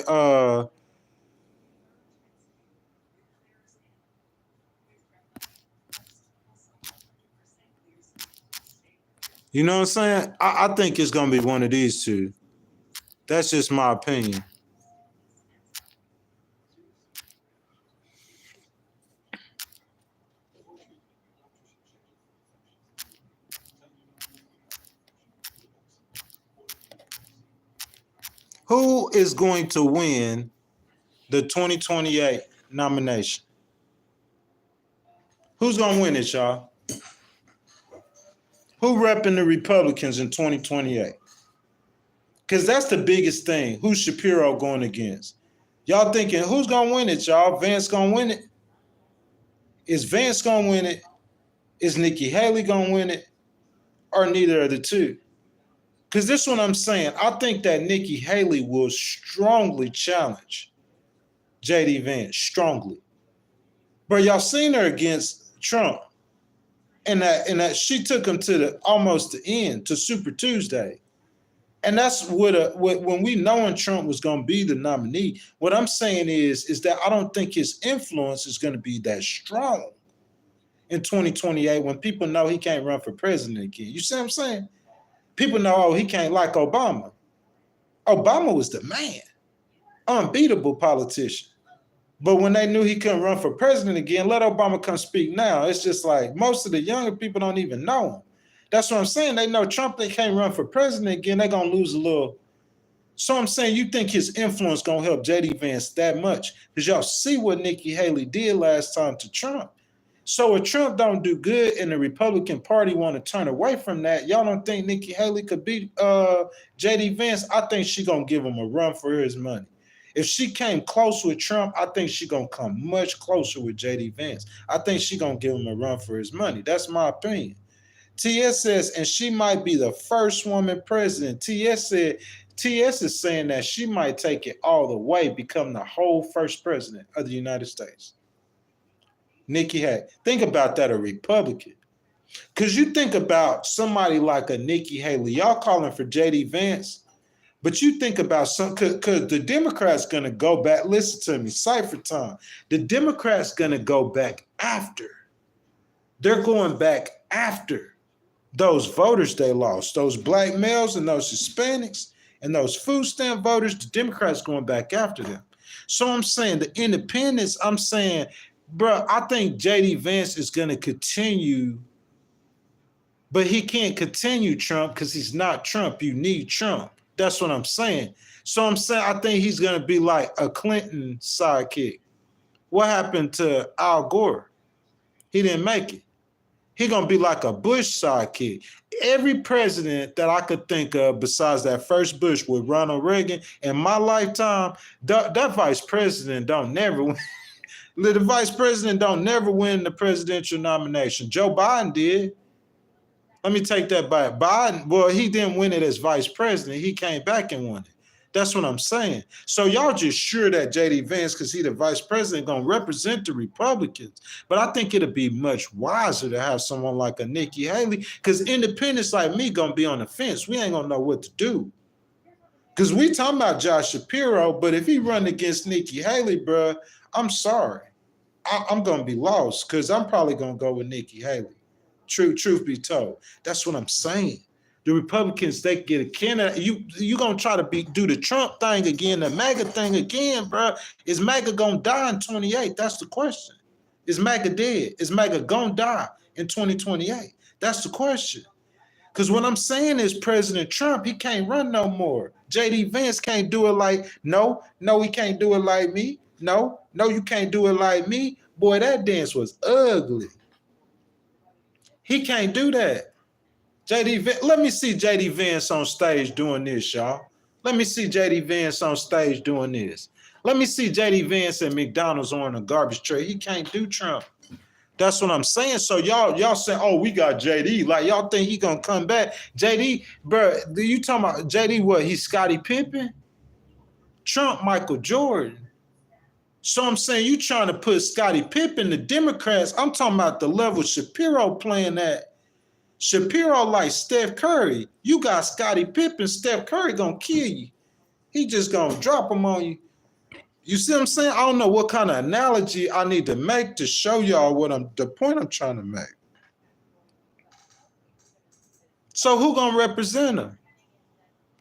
you know what I'm saying? I think it's going to be one of these two. That's just my opinion. Who is going to win the 2028 nomination? Who's going to win it, y'all? Who repping the Republicans in 2028? Because that's the biggest thing. Who's Shapiro going against? Y'all thinking, who's going to win it, y'all? Vance going to win it? Is Vance going to win it? Is Nikki Haley gonna win it, or neither of the two? Because this is what I'm saying. I think that Nikki Haley will strongly challenge JD Vance, strongly. But y'all seen her against Trump, and that she took him to the almost the end, to Super Tuesday. And that's when we knowing Trump was going to be the nominee. What I'm saying is that I don't think his influence is going to be that strong in 2028 when people know he can't run for president again. You see what I'm saying? People know, oh, he can't, like Obama. Obama was the man, unbeatable politician. But when they knew he couldn't run for president again, let Obama come speak now. It's just like most of the younger people don't even know him. That's what I'm saying. They know Trump, they can't run for president again. They're going to lose a little. So I'm saying, you think his influence going to help JD Vance that much? Because y'all see what Nikki Haley did last time to Trump. So if Trump don't do good and the Republican Party want to turn away from that, y'all don't think Nikki Haley could beat JD Vance? I think she going to give him a run for his money. If she came close with Trump, I think she going to come much closer with JD Vance. I think she going to give him a run for his money. That's my opinion. TS says, and she might be the first woman president. TS is saying that she might take it all the way, become the whole first president of the United States. Nikki Haley. Think about that, a Republican. Because you think about somebody like a Nikki Haley, y'all calling for JD Vance, but you think about because the Democrats going to go back, listen to me, cipher time. The Democrats going to go back after. They're going back after those voters they lost, those black males and those Hispanics and those food stamp voters. The Democrats going back after them. So I'm saying the independents, I'm saying, bro, I think JD Vance is going to continue, but he can't continue Trump because he's not Trump. You need Trump. That's what I'm saying. So I'm saying I think he's going to be like a Clinton sidekick. What happened to Al Gore? He didn't make it. He's going to be like a Bush sidekick. Every president that I could think of besides that first Bush with Ronald Reagan in my lifetime, that vice president don't never win. The vice president don't never win the presidential nomination. Joe Biden did. Let me take that back. Biden, well, he didn't win it as vice president. He came back and won it. That's what I'm saying. So y'all just sure that JD Vance, because he the vice president, going to represent the Republicans. But I think it'll be much wiser to have someone like a Nikki Haley, because independents like me going to be on the fence. We ain't going to know what to do. Because we talking about Josh Shapiro, but if he run against Nikki Haley, bro, I'm sorry. I'm going to be lost because I'm probably going to go with Nikki Haley. Truth be told. That's what I'm saying. The Republicans, they get a candidate. You going to try to do the Trump thing again, the MAGA thing again, bro. Is MAGA going to die in 2028? That's the question. Is MAGA dead? Is MAGA going to die in 2028? That's the question. Because what I'm saying is President Trump, he can't run no more. JD Vance can't do it like, no, he can't do it like me. No, you can't do it like me. Boy, that dance was ugly. He can't do that. Let me see JD Vance on stage doing this, y'all. Let me see JD Vance on stage doing this. Let me see JD Vance at McDonald's on a garbage tray. He can't do Trump. That's what I'm saying. So y'all saying, oh, we got JD. Like, y'all think he gonna come back? JD, bro, you talking about JD what? He's Scottie Pippen? Trump, Michael Jordan. So I'm saying you trying to put Scottie Pippen, the Democrats. I'm talking about the level Shapiro playing at. Shapiro like Steph Curry. You got Scottie Pippen, Steph Curry gonna kill you. He just gonna drop him on you. You see what I'm saying? I don't know what kind of analogy I need to make to show y'all the point I'm trying to make. So who gonna represent him?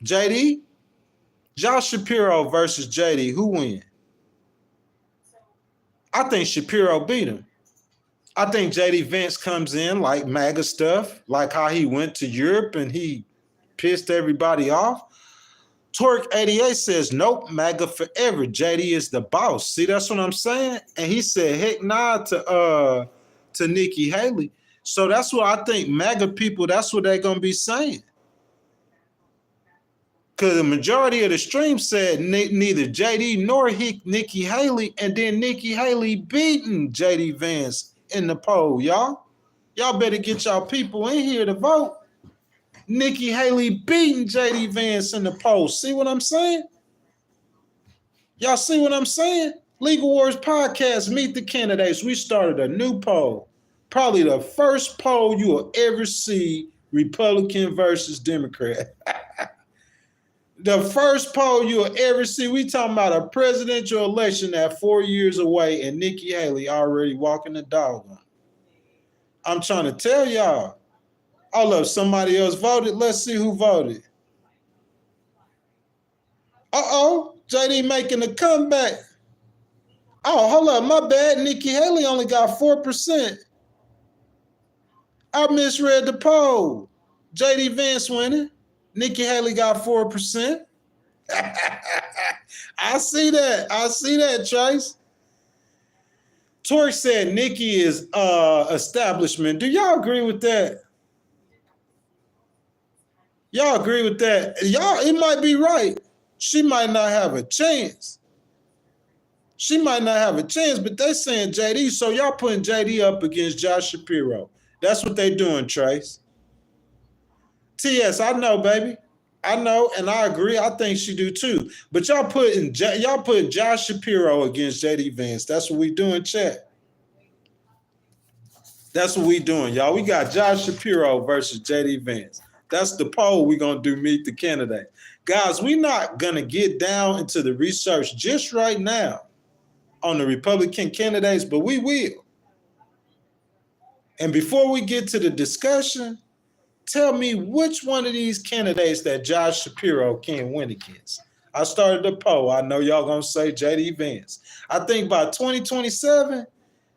JD? Josh Shapiro versus JD. Who win? I think Shapiro beat him. I think JD Vance comes in like MAGA stuff, like how he went to Europe and he pissed everybody off. Torque88 says, nope, MAGA forever. JD is the boss. See, that's what I'm saying? And he said, heck nah to Nikki Haley. So that's what I think MAGA people, that's what they're going to be saying. Because the majority of the stream said neither JD nor Nikki Haley, and then Nikki Haley beating JD Vance in the poll, y'all. Y'all better get y'all people in here to vote. Nikki Haley beating JD Vance in the poll. See what I'm saying? Y'all see what I'm saying? Legal Wars Podcast, Meet the Candidates. We started a new poll. Probably the first poll you will ever see, Republican versus Democrat. The first poll you'll ever see. We talking about a presidential election that 4 years away and Nikki Haley already walking the dog on. I'm trying to tell y'all. Oh, look, somebody else voted. Let's see who voted. Uh-oh, JD making a comeback. Oh, hold up, my bad. Nikki Haley only got 4%. I misread the poll. JD Vance winning. Nikki Haley got 4%. I see that, Trace. Torque said Nikki is establishment. Do y'all agree with that? Y'all agree with that? Y'all, it might be right. She might not have a chance. But they saying JD, so y'all putting JD up against Josh Shapiro. That's what they doing, Trace. TS, I know, baby. I know, and I agree. I think she do too. But y'all putting Josh Shapiro against JD Vance. That's what we doing, chat. That's what we doing, y'all. We got Josh Shapiro versus JD Vance. That's the poll we're going to do, Meet the Candidate. Guys, we're not going to get down into the research just right now on the Republican candidates, but we will. And before we get to the discussion, tell me which one of these candidates that Josh Shapiro can win against. I started the poll. I know y'all going to say JD Vance. I think by 2027,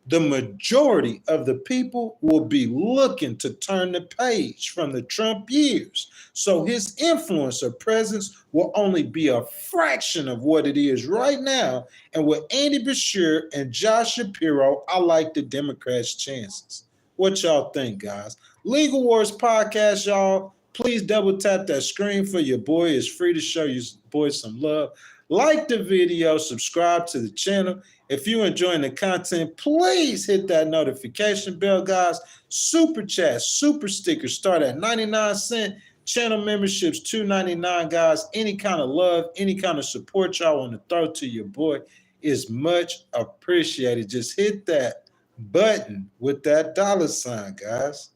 the majority of the people will be looking to turn the page from the Trump years. So his influence or presence will only be a fraction of what it is right now. And with Andy Beshear and Josh Shapiro, I like the Democrats' chances. What y'all think, guys? Legal Wars Podcast, y'all. Please double tap that screen for your boy. It's free to show you boys some love. Like the video, subscribe to the channel. If you're enjoying the content, please hit that notification bell, guys. Super chat, super stickers start at 99 cents. Channel memberships, $2.99, guys. Any kind of love, any kind of support y'all want to throw to your boy is much appreciated. Just hit that button with that $sign, guys.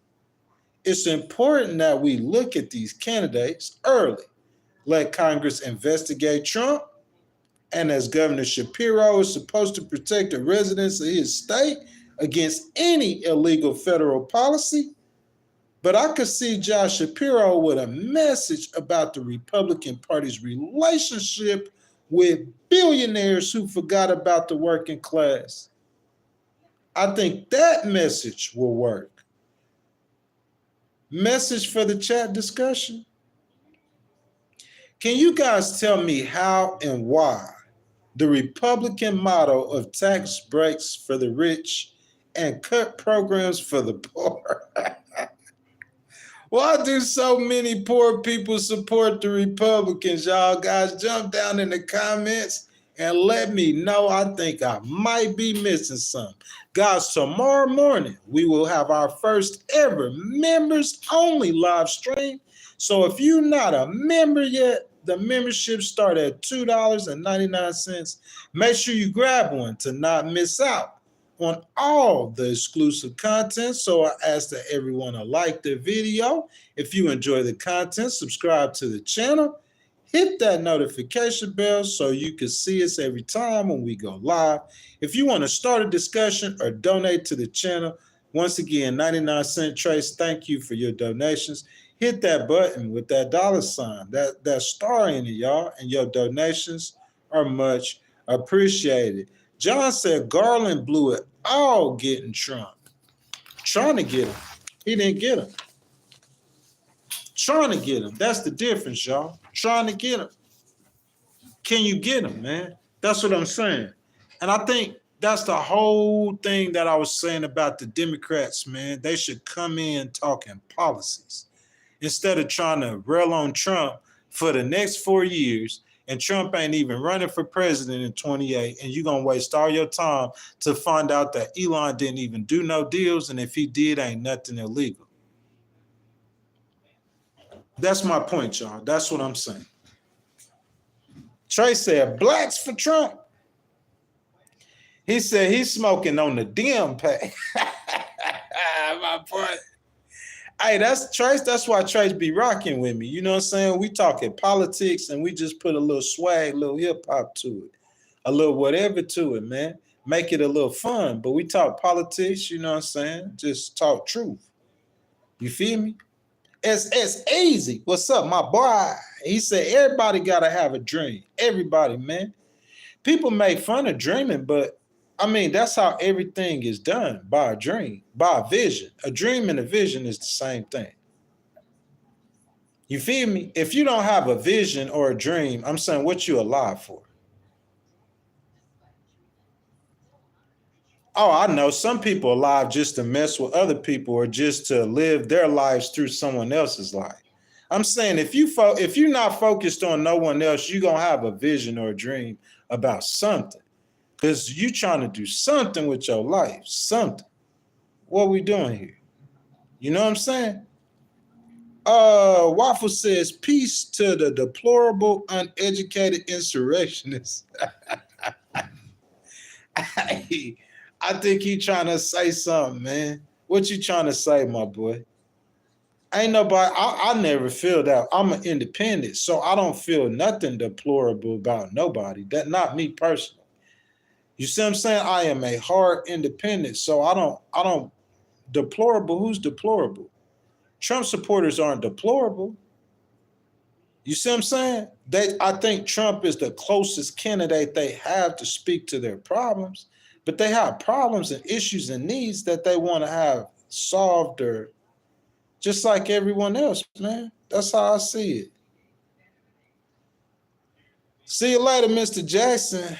It's important that we look at these candidates early. Let Congress investigate Trump. And as Governor Shapiro is supposed to protect the residents of his state against any illegal federal policy, but I could see Josh Shapiro with a message about the Republican Party's relationship with billionaires who forgot about the working class. I think that message will work. Message for the chat discussion. Can you guys tell me how and why the Republican motto of tax breaks for the rich and cut programs for the poor? Why do so many poor people support the Republicans, y'all? Guys, jump down in the comments and let me know. I think I might be missing some. Guys, tomorrow morning, we will have our first ever members-only live stream. So if you're not a member yet, the membership start at $2.99. Make sure you grab one to not miss out on all the exclusive content. So I ask that everyone to like the video. If you enjoy the content, subscribe to the channel. Hit that notification bell so you can see us every time when we go live. If you want to start a discussion or donate to the channel, once again, 99 cent Trace, thank you for your donations. Hit that button with that $sign, that star in it, y'all, and your donations are much appreciated. John said Garland blew it all getting Trump. Trying to get him. He didn't get him. Trying to get him. That's the difference, y'all. Trying to get him. Can you get him, man? That's what I'm saying. And I think that's the whole thing that I was saying about the Democrats, man. They should come in talking policies instead of trying to rail on Trump for the next 4 years and Trump ain't even running for president in 28, and you're going to waste all your time to find out that Elon didn't even do no deals, and if he did, ain't nothing illegal. That's my point, y'all. That's what I'm saying. Trey said, blacks for Trump. He said he's smoking on the dim pack. My point. Hey, that's Trace. That's why Trace be rocking with me. You know what I'm saying? We talking politics and we just put a little swag, a little hip hop to it, a little whatever to it, man. Make it a little fun. But we talk politics, you know what I'm saying? Just talk truth. You feel me? It's easy. What's up, my boy? He said everybody gotta have a dream. Everybody, man. People make fun of dreaming, but I mean, that's how everything is done, by a dream, by a vision. A dream and a vision is the same thing. You feel me? If you don't have a vision or a dream, I'm saying what you alive for? Oh, I know some people alive just to mess with other people or just to live their lives through someone else's life. I'm saying if you're not focused on no one else, you're going to have a vision or a dream about something. Because you trying to do something with your life, something. What we doing here? You know what I'm saying? Waffle says, peace to the deplorable, uneducated insurrectionists. I think he trying to say something, man. What you trying to say, my boy? Ain't nobody, I never feel that. I'm an independent, so I don't feel nothing deplorable about nobody. That not me personally. You see what I'm saying? I am a hard independent, so I don't deplorable. Who's deplorable? Trump supporters aren't deplorable. You see what I'm saying? I think Trump is the closest candidate they have to speak to their problems, but they have problems and issues and needs that they want to have solved, or just like everyone else, man. That's how I see it. See you later, Mr. Jackson.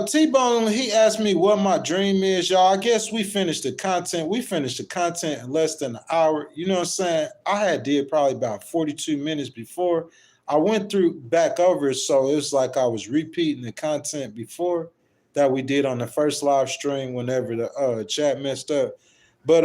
T-Bone, he asked me what my dream is, y'all. I guess we finished the content. We finished the content in less than an hour. You know what I'm saying? I did probably about 42 minutes before. I went through back over it, so it was like I was repeating the content before that we did on the first live stream whenever the chat messed up. But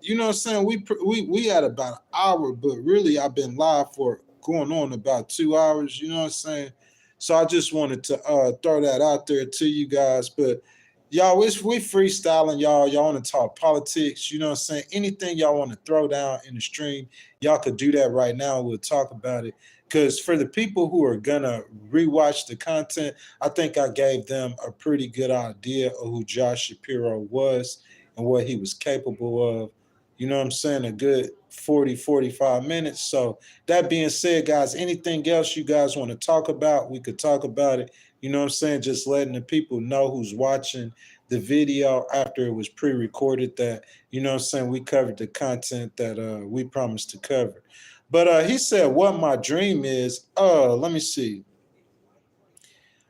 you know what I'm saying? We had about an hour, but really I've been live for going on about 2 hours. You know what I'm saying? So I just wanted to throw that out there to you guys. But y'all, we freestyling, y'all. Y'all want to talk politics, you know what I'm saying? Anything y'all want to throw down in the stream, y'all could do that right now. We'll talk about it. Because for the people who are going to rewatch the content, I think I gave them a pretty good idea of who Josh Shapiro was and what he was capable of. You know what I'm saying? A good 40, 45 minutes. So that being said, guys, anything else you guys want to talk about, we could talk about it. You know what I'm saying? Just letting the people know who's watching the video after it was pre-recorded that, you know what I'm saying, we covered the content that we promised to cover. But he said what my dream is. Let me see.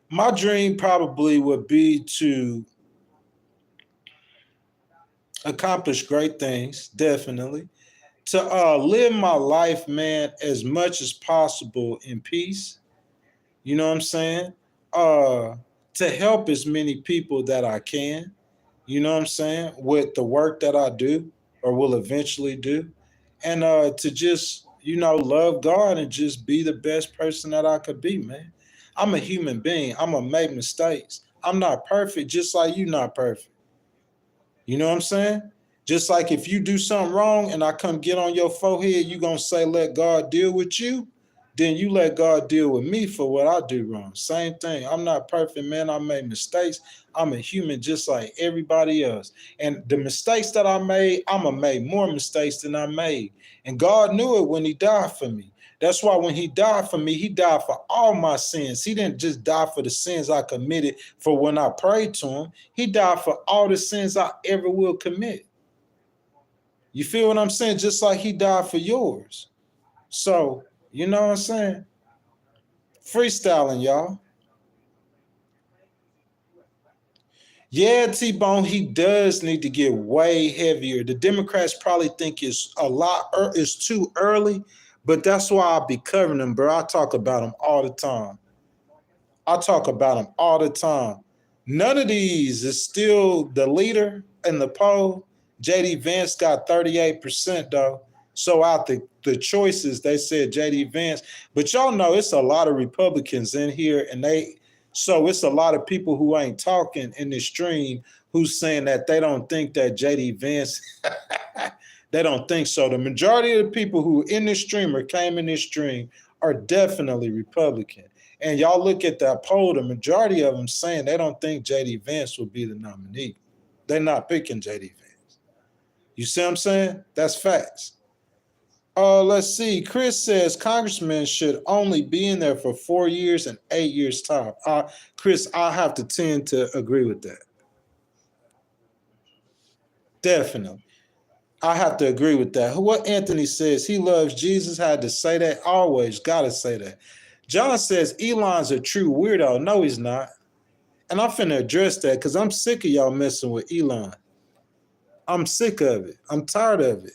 My dream probably would be to accomplish great things, definitely. To live my life, man, as much as possible in peace. You know what I'm saying? To help as many people that I can, you know what I'm saying, with the work that I do or will eventually do. And to just, you know, love God and just be the best person that I could be, man. I'm a human being. I'm going to make mistakes. I'm not perfect, just like you not perfect. You know what I'm saying? Just like if you do something wrong and I come get on your forehead, you going to say, let God deal with you. Then you let God deal with me for what I do wrong. Same thing. I'm not perfect, man. I made mistakes. I'm a human just like everybody else. And the mistakes that I made, I'm going to make more mistakes than I made. And God knew it when he died for me. That's why when he died for me, he died for all my sins. He didn't just die for the sins I committed for when I prayed to him. He died for all the sins I ever will commit. You feel what I'm saying? Just like he died for yours. So, you know what I'm saying? Freestyling, y'all. Yeah, T-Bone, he does need to get way heavier. The Democrats probably think it's it's too early, but that's why I'll be covering them, bro. I talk about them all the time. I talk about them all the time. None of these is still the leader in the poll. JD Vance got 38% though. So out the choices, they said JD Vance. But y'all know it's a lot of Republicans in here, and so it's a lot of people who ain't talking in this stream who's saying that they don't think that JD Vance, they don't think so. The majority of the people who in this stream or came in this stream are definitely Republican. And y'all look at that poll, the majority of them saying they don't think JD Vance will be the nominee. They're not picking JD Vance. You see what I'm saying? That's facts. Let's see. Chris says congressmen should only be in there for 4 years and 8 years time. Chris, I have to tend to agree with that. Definitely. I have to agree with that. What Anthony says, he loves Jesus, had to say that. Always got to say that. John says Elon's a true weirdo. No, he's not. And I'm finna address that because I'm sick of y'all messing with Elon. I'm sick of it. I'm tired of it.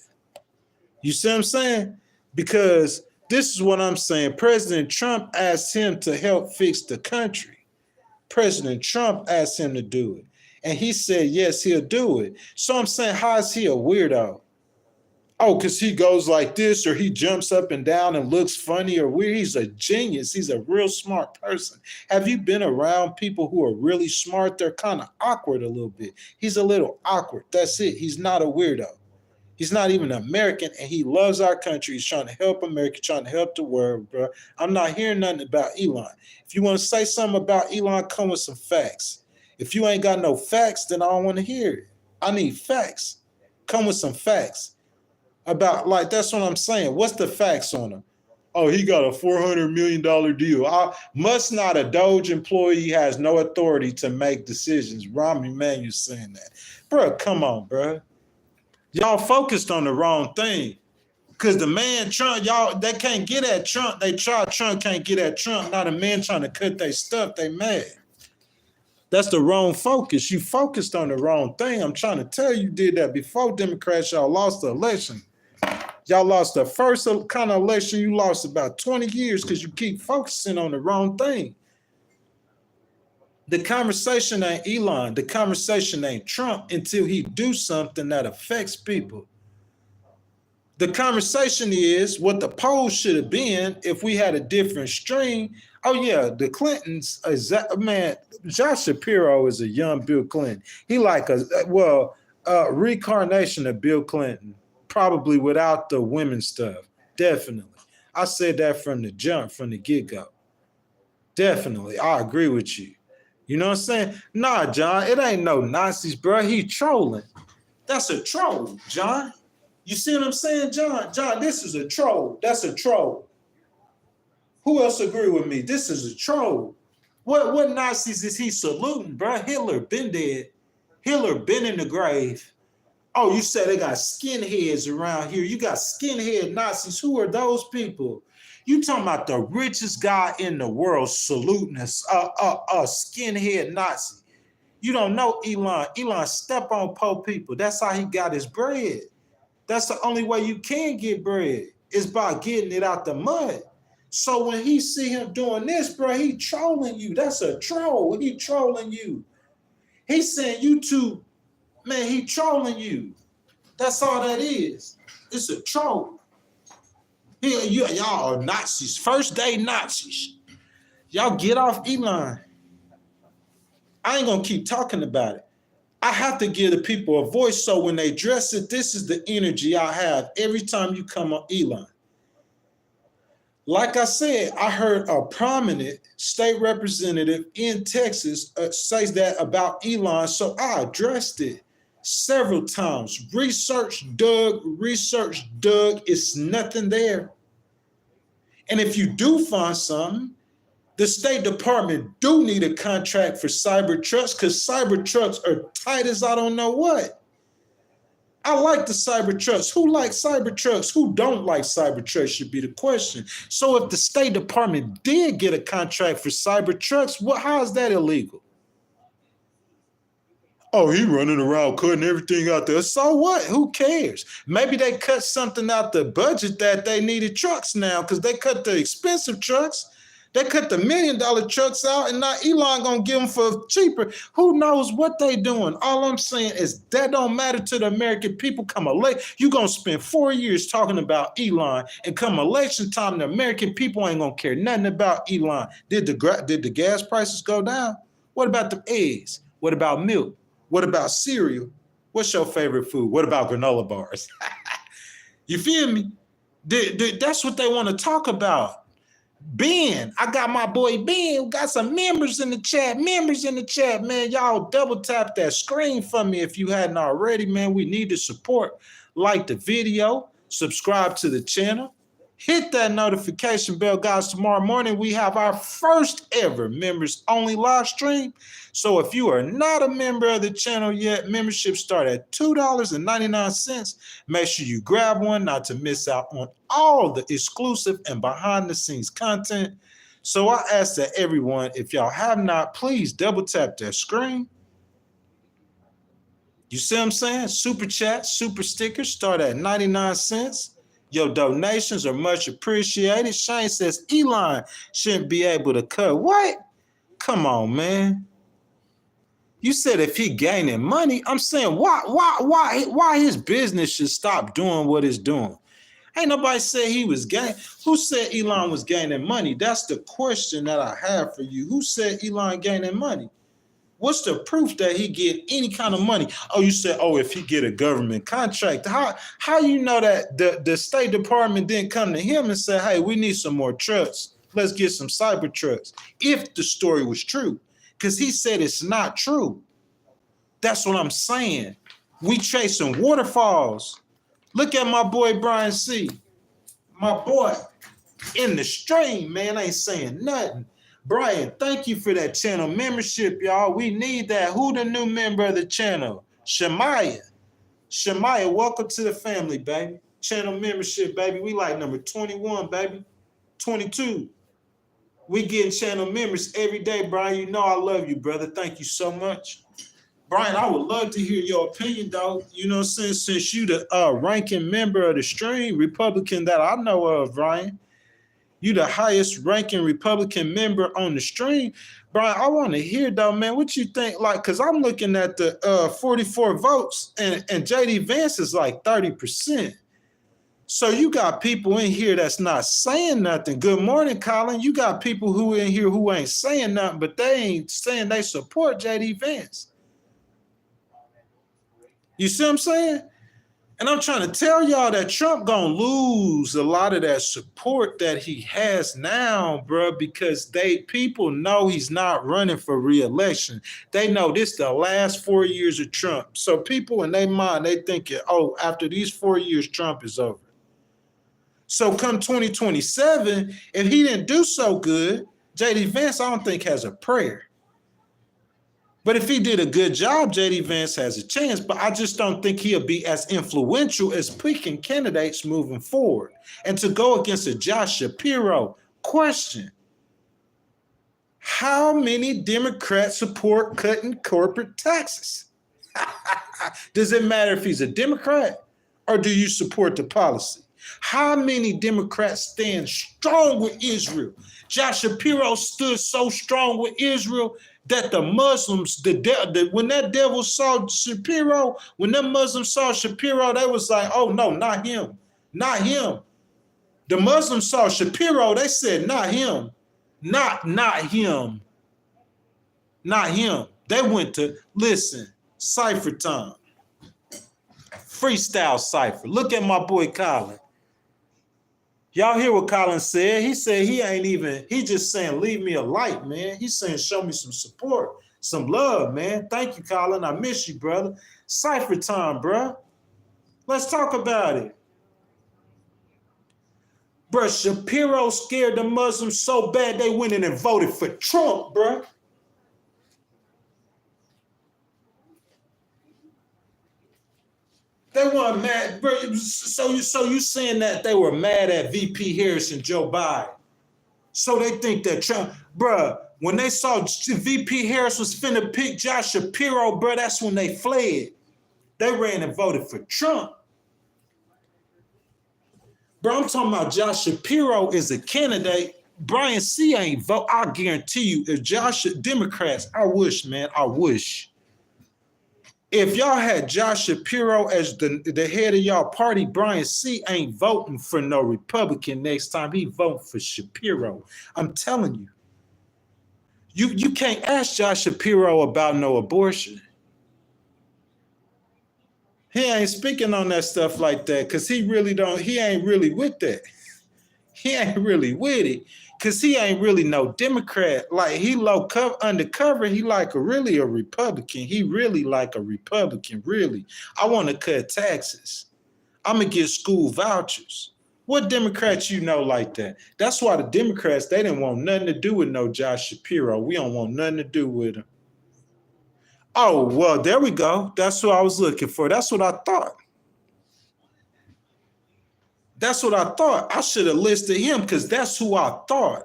You see what I'm saying? Because this is what I'm saying. President Trump asked him to help fix the country. President Trump asked him to do it. And he said, yes, he'll do it. So I'm saying, how is he a weirdo? Oh, because he goes like this, or he jumps up and down and looks funny or weird. He's a genius. He's a real smart person. Have you been around people who are really smart? They're kind of awkward a little bit. He's a little awkward. That's it. He's not a weirdo. He's not even American, and he loves our country. He's trying to help America, trying to help the world, bro. I'm not hearing nothing about Elon. If you want to say something about Elon, come with some facts. If you ain't got no facts, then I don't want to hear it. I need facts. Come with some facts. About, like, that's what I'm saying. What's the facts on him? Oh, he got a $400 million deal. Must not a Doge employee has no authority to make decisions. Romney Manu's saying that. Bro, come on, bro. Y'all focused on the wrong thing. Because the man Trump, y'all, they can't get at Trump. They try, Trump can't get at Trump. Not a man trying to cut their stuff. They mad. That's the wrong focus. You focused on the wrong thing. I'm trying to tell you, did that before Democrats, y'all lost the election. Y'all lost the first kind of election you lost about 20 years because you keep focusing on the wrong thing. The conversation ain't Elon. The conversation ain't Trump until he do something that affects people. The conversation is what the poll should have been if we had a different stream. Oh, yeah, the Clintons, man, Josh Shapiro is a young Bill Clinton. He like a reincarnation of Bill Clinton, probably without the women stuff. Definitely. I said that from the jump, from the get-go. Definitely. I agree with you. You know what I'm saying? Nah, John, it ain't no Nazis, bro. He trolling. That's a troll, John. You see what I'm saying, John? John, this is a troll. That's a troll. Who else agree with me? This is a troll. What Nazis is he saluting, bro? Hitler been dead. Hitler been in the grave. Oh, you said they got skinheads around here. You got skinhead Nazis. Who are those people? You talking about the richest guy in the world saluting a skinhead Nazi. You don't know Elon. Elon step on poor people. That's how he got his bread. That's the only way you can get bread is by getting it out the mud. So when he see him doing this, bro, he trolling you. That's a troll. He trolling you. He's saying you two, man, he trolling you. That's all that is. It's a troll. Y'all are Nazis. First day Nazis. Y'all get off Elon. I ain't gonna keep talking about it. I have to give the people a voice so when they address it, this is the energy I have every time you come on Elon. Like I said, I heard a prominent state representative in Texas say that about Elon, so I addressed it several times. Research dug, it's nothing there. And if you do find something, the State Department do need a contract for Cybertrucks because Cybertrucks are tight as I don't know what. I like the Cybertrucks. Who likes Cybertrucks? Who don't like Cybertrucks should be the question. So if the State Department did get a contract for Cybertrucks, how is that illegal? Oh, he running around cutting everything out there. So what? Who cares? Maybe they cut something out the budget that they needed trucks now because they cut the expensive trucks. They cut the $1 million trucks out, and now Elon gonna give them for cheaper. Who knows what they doing? All I'm saying is that don't matter to the American people. Come election, you gonna spend 4 years talking about Elon, and come election time, the American people ain't gonna care nothing about Elon. Did the gas prices go down? What about the eggs? What about milk? What about cereal? What's your favorite food? What about granola bars? You feel me? That's what they want to talk about. Ben, I got my boy Ben. We got some members in the chat. Man. Y'all double tap that screen for me if you hadn't already, man. We need the support. Like the video, subscribe to the channel, hit that notification bell, guys. Tomorrow morning, we have our first ever members only live stream. So if you are not a member of the channel yet, membership start at $2.99. Make sure you grab one not to miss out on all the exclusive and behind the scenes content. So I ask that everyone, if y'all have not, please double tap that screen. You see what I'm saying? Super chat, super stickers start at 99 cents. Your donations are much appreciated. Shane says Elon shouldn't be able to cut. What? Come on, man. You said if he gaining money, I'm saying why his business should stop doing what it's doing. Ain't nobody said he was gaining. Who said Elon was gaining money? That's the question that I have for you. Who said Elon gaining money? What's the proof that he get any kind of money? Oh, you said, oh, if he get a government contract. How you know that the State Department didn't come to him and say, hey, we need some more trucks. Let's get some cyber trucks. If the story was true. Because he said it's not true. That's what I'm saying. We chasing waterfalls. Look at my boy Brian C. My boy in the stream, man, ain't saying nothing. Brian, thank you for that channel membership, y'all. We need that. Who the new member of the channel? Shemaya, welcome to the family, baby. Channel membership, baby. We like number 21, baby. 22. We getting channel members every day, Brian. You know I love you, brother. Thank you so much. Brian, I would love to hear your opinion, though. You know, since you the ranking member of the stream, Republican that I know of, Brian. You the highest ranking Republican member on the stream. Brian, I want to hear, though, man, what you think? Like, because I'm looking at the 44 votes, and J.D. Vance is like 30%. So you got people in here that's not saying nothing. Good morning, Colin. You got people who in here who ain't saying nothing, but they ain't saying they support J.D. Vance. You see what I'm saying? And I'm trying to tell y'all that Trump gonna lose a lot of that support that he has now, bro, because people know he's not running for re-election. They know this the last 4 years of Trump. So people in their mind, they thinking, oh, after these 4 years, Trump is over. So come 2027, if he didn't do so good, J.D. Vance, I don't think has a prayer. But if he did a good job, J.D. Vance has a chance. But I just don't think he'll be as influential as picking candidates moving forward. And to go against a Josh Shapiro, question, how many Democrats support cutting corporate taxes? Does it matter if he's a Democrat or do you support the policy? How many Democrats stand strong with Israel? Josh Shapiro stood so strong with Israel that the Muslims, when that devil saw Shapiro, when the Muslims saw Shapiro, they was like, oh no, not him, not him. The Muslims saw Shapiro, they said, not him, not him, not him. They went to, listen, cipher time, freestyle cipher. Look at my boy Colin. Y'all hear what Colin said? He said he just saying, leave me a light, man. He's saying, show me some support, some love, man. Thank you, Colin. I miss you, brother. Cypher time, bro. Let's talk about it. Bro, Shapiro scared the Muslims so bad they went in and voted for Trump, bro. They weren't mad, bro. So you saying that they were mad at VP Harris and Joe Biden? So they think that Trump, bro, when they saw VP Harris was finna pick Josh Shapiro, bro, that's when they fled. They ran and voted for Trump. Bro, I'm talking about Josh Shapiro is a candidate Brian C. ain't vote. I guarantee you, if Josh Democrats, I wish, man, I wish. If y'all had Josh Shapiro as the head of y'all party, Brian C. ain't voting for no Republican next time. He voting for Shapiro. I'm telling you. You can't ask Josh Shapiro about no abortion. He ain't speaking on that stuff like that because he ain't really with that. He ain't really with it because he ain't really no Democrat. Like he undercover, he like really a Republican. He really like a Republican, really. I want to cut taxes. I'm going to get school vouchers. What Democrats you know like that? That's why the Democrats, they didn't want nothing to do with no Josh Shapiro. We don't want nothing to do with him. Oh, well, there we go. That's what I was looking for. That's what I thought. That's what I thought. I should have listed him because that's who I thought.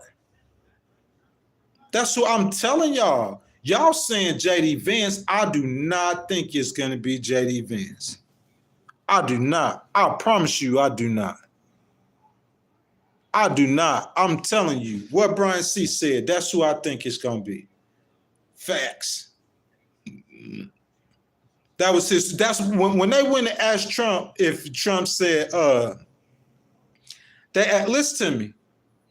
That's what I'm telling y'all. Y'all saying JD Vance, I do not think it's going to be JD Vance. I do not. I promise you, I do not. I do not. I'm telling you what Brian C. said. That's who I think it's going to be. Facts. That was his. That's when they went to ask Trump if Trump said, listen to me,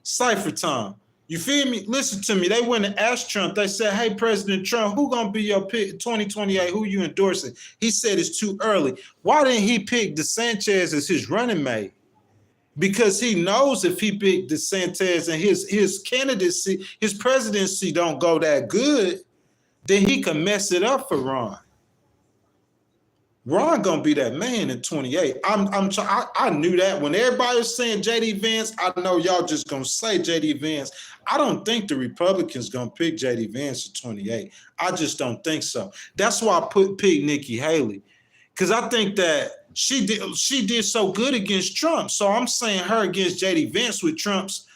Cypher time. You feel me? Listen to me. They went and asked Trump. They said, hey, President Trump, who going to be your pick 2028? Who you endorsing? He said it's too early. Why didn't he pick DeSantis as his running mate? Because he knows if he picked DeSantis and his candidacy, his presidency don't go that good, then he can mess it up for Ron. Ron gonna be that man in 28. I knew that when everybody was saying JD Vance. I know y'all just gonna say JD Vance. I don't think the Republicans gonna pick JD Vance at 28. I just don't think so. That's why I pick Nikki Haley, because I think that she did so good against Trump. So I'm saying her against JD Vance with Trump's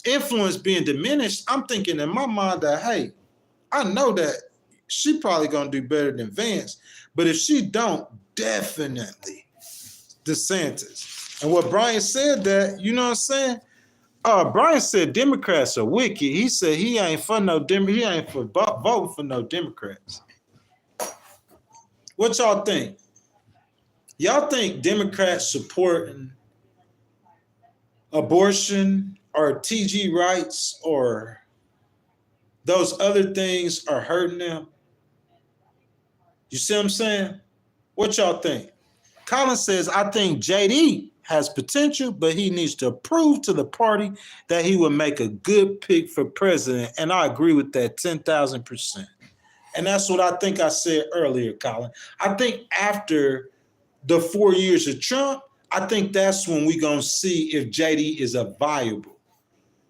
influence being diminished. I'm thinking in my mind that, hey, I know that she probably gonna do better than Vance, but if she don't, definitely DeSantis. And what Brian said that, you know what I'm saying? Brian said Democrats are wicked. He said he ain't for voting for no Democrats. What y'all think? Y'all think Democrats supporting abortion or TG rights or those other things are hurting them? You see what I'm saying? What y'all think? Colin says, I think JD has potential, but he needs to prove to the party that he would make a good pick for president. And I agree with that 10,000%. And that's what I think I said earlier, Colin. I think after the 4 years of Trump, I think that's when we're going to see if JD is a viable.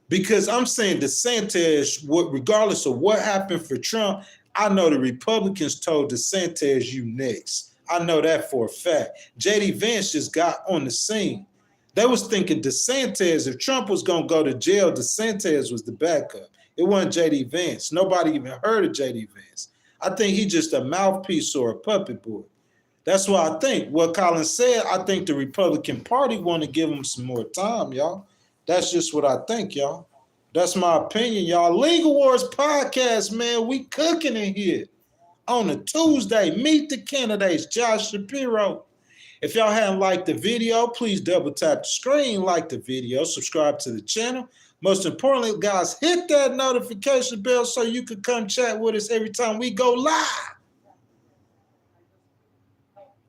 Because I'm saying DeSantis, regardless of what happened for Trump, I know the Republicans told DeSantis, you next. I know that for a fact. JD Vance just got on the scene. They was thinking DeSantis, if Trump was going to go to jail, DeSantis was the backup. It wasn't JD Vance. Nobody even heard of JD Vance. I think he's just a mouthpiece or a puppet boy. That's what I think. What Colin said, I think the Republican Party want to give him some more time, y'all. That's just what I think, y'all. That's my opinion, y'all. Legal Wars Podcast, man. We cooking in here. On a Tuesday, meet the candidates, Josh Shapiro. If y'all haven't liked the video, please double tap the screen, like the video, subscribe to the channel. Most importantly, guys, hit that notification bell so you can come chat with us every time we go live.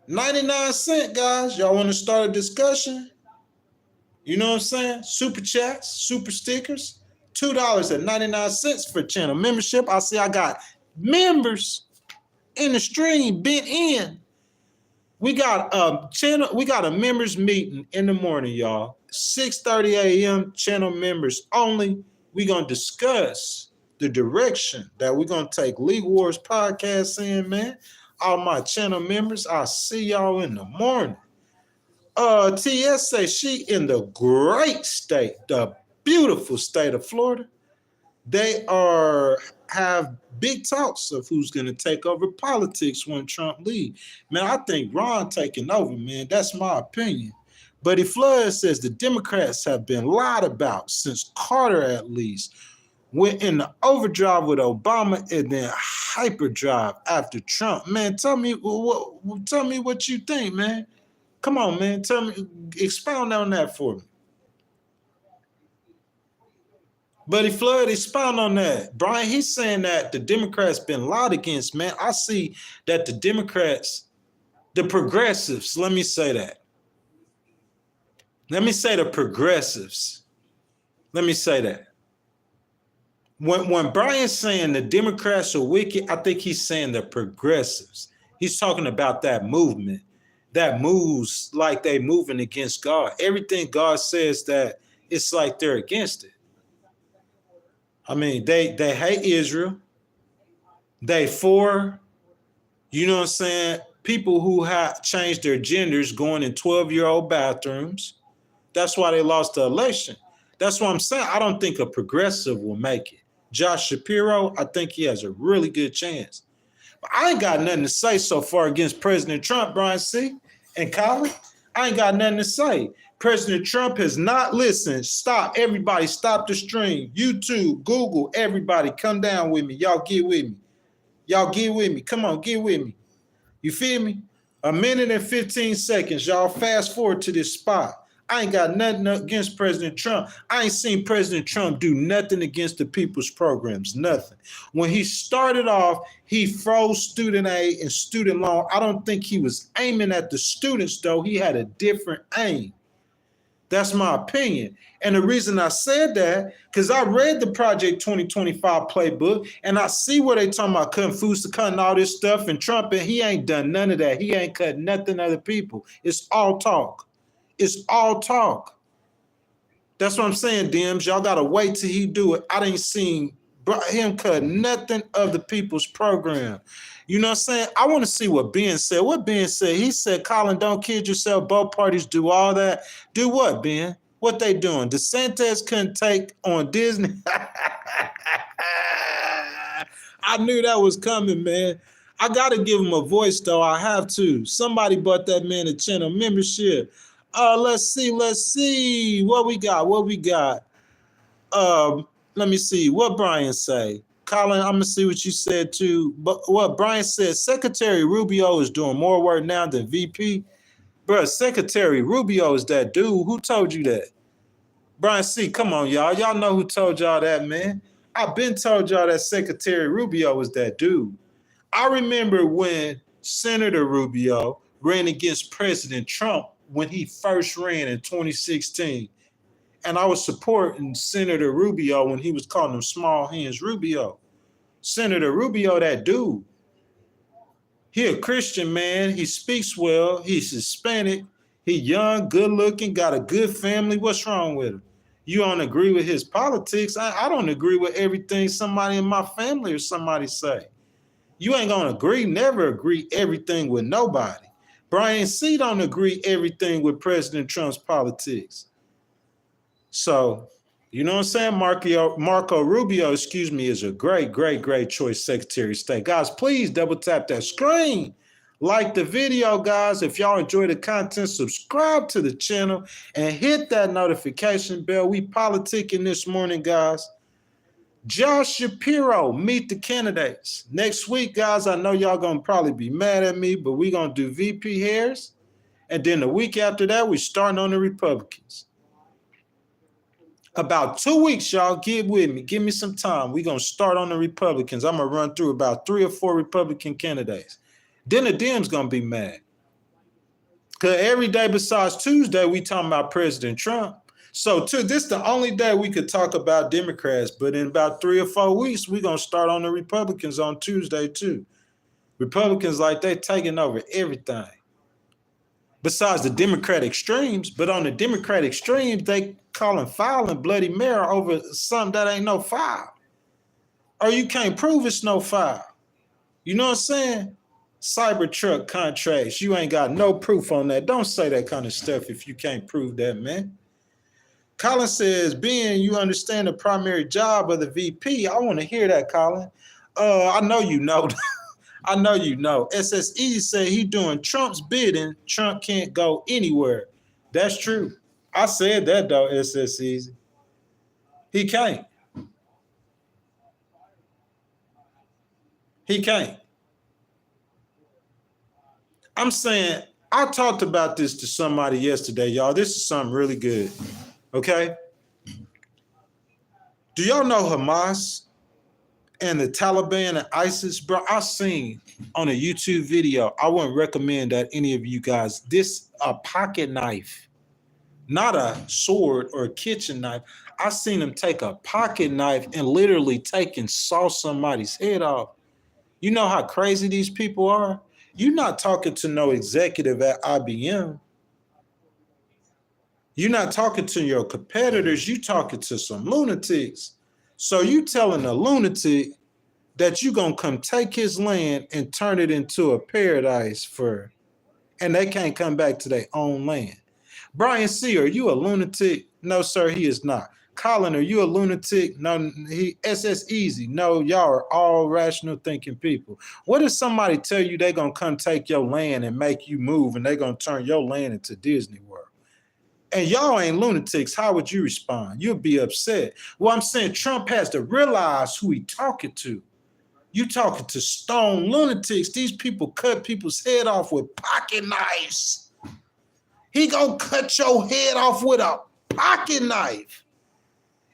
99 cents, guys. Y'all want to start a discussion? You know what I'm saying? Super chats, super stickers, $2.99 for channel membership. I see I got members in the stream bent in. We got a members meeting in the morning, y'all. 6:30 a.m. channel members only. We're gonna discuss the direction that we're gonna take League Wars Podcast in, man. All my channel members, I'll see y'all in the morning. TS say she in the great state, the beautiful state of Florida. They have big talks of who's going to take over politics when Trump leaves. Man, I think Ron taking over, man. That's my opinion. Buddy Flood says the Democrats have been lied about since Carter, at least. Went in the overdrive with Obama and then hyperdrive after Trump. Man, tell me what you think, man. Come on, man. Tell me, expound on that for me. Buddy Flood, expound on that. Brian, he's saying that the Democrats been lied against, man. I see that the Democrats, the progressives, let me say that. Let me say the progressives. Let me say that. When Brian's saying the Democrats are wicked, I think he's saying the progressives. He's talking about that movement that moves like they moving against God. Everything God says, that it's like they're against it. I mean, they hate Israel. They for, you know what I'm saying, people who have changed their genders going in 12-year-old bathrooms. That's why they lost the election. That's what I'm saying. I don't think a progressive will make it. Josh Shapiro, I think he has a really good chance. But I ain't got nothing to say so far against President Trump, Brian C. and Colin. I ain't got nothing to say. President Trump has not listened. Stop. Everybody stop the stream. YouTube, Google, everybody come down with me. Y'all get with me. Y'all get with me. Come on, get with me. You feel me? 1 minute and 15 seconds. Y'all fast forward to this spot. I ain't got nothing against President Trump. I ain't seen President Trump do nothing against the people's programs, nothing. When he started off, he froze student aid and student loan. I don't think he was aiming at the students, though. He had a different aim. That's my opinion. And the reason I said that, because I read the Project 2025 playbook, and I see where they talking about cutting food to cutting all this stuff, and Trump, and he ain't done none of that. He ain't cut nothing other people. It's all talk. It's all talk. That's what I'm saying, Dims. Y'all got to wait till he do it. I didn't seen him cut nothing of the people's program. You know what I'm saying? I want to see what Ben said. What Ben said? He said, Colin, don't kid yourself. Both parties do all that. Do what, Ben? What they doing? DeSantis couldn't take on Disney. I knew that was coming, man. I got to give him a voice, though. I have to. Somebody bought that man a channel membership. Let's see. What we got? Let me see. What Brian say? Colin, I'm going to see what you said, too. But what Brian said, Secretary Rubio is doing more work now than VP. Bro, Secretary Rubio is that dude. Who told you that? Brian C., come on, y'all. Y'all know who told y'all that, man. I've been told y'all that Secretary Rubio was that dude. I remember when Senator Rubio ran against President Trump when he first ran in 2016. And I was supporting Senator Rubio when he was calling him Small Hands Rubio. Senator Rubio, that dude. He a Christian, man. He speaks well. He's Hispanic. He young, good looking, got a good family. What's wrong with him? You don't agree with his politics? I don't agree with everything somebody in my family or somebody say. You ain't gonna agree, never agree everything with nobody. Brian C. don't agree everything with President Trump's politics. So, you know what I'm saying? Marco Rubio, is a great choice Secretary of State. Guys, please double tap that screen. Like the video, guys. If y'all enjoy the content, subscribe to the channel and hit that notification bell. We politicking this morning, guys. Josh Shapiro, meet the candidates. Next week, guys, I know y'all going to probably be mad at me, but we're going to do VP Harris. And then the week after that, we're starting on the Republicans. About 2 weeks, y'all, get with me. Give me some time. We're going to start on the Republicans. I'm going to run through about 3 or 4 Republican candidates. Then the Dems going to be mad. Because every day besides Tuesday, we talking about President Trump. So this the only day we could talk about Democrats. But in about 3 or 4 weeks, we're going to start on the Republicans on Tuesday, too. Republicans, like, they taking over everything. Besides the Democratic extremes. But on the Democratic extremes, they calling foul and Bloody Mary over something that ain't no foul. Or you can't prove it's no foul. You know what I'm saying? Cybertruck contracts. You ain't got no proof on that. Don't say that kind of stuff if you can't prove that, man. Colin says, Ben, you understand the primary job of the VP. I want to hear that, Colin. I know you know. I know you know. SSE said he doing Trump's bidding. Trump can't go anywhere. That's true. I said that though, SS Easy. He can't. He can't. I'm saying, I talked about this to somebody yesterday, y'all. This is something really good. Okay? Do y'all know Hamas and the Taliban and ISIS? Bro, I seen on a YouTube video, I wouldn't recommend that any of you guys, this a pocket knife, not a sword or a kitchen knife. I seen them take a pocket knife and literally take and saw somebody's head off. You know how crazy these people are? You're not talking to no executive at IBM. You're not talking to your competitors. You're talking to some lunatics. So you telling a lunatic that you're going to come take his land and turn it into a paradise and they can't come back to their own land. Brian C., are you a lunatic? No, sir, he is not. Colin, are you a lunatic? No, he SS Easy. No, y'all are all rational thinking people. What if somebody tell you they're going to come take your land and make you move and they're going to turn your land into Disney World? And y'all ain't lunatics, how would you respond? You'll be upset. Well, I'm saying Trump has to realize who he talking to. You talking to stone lunatics. These people cut people's head off with pocket knives. He gonna cut your head off with a pocket knife.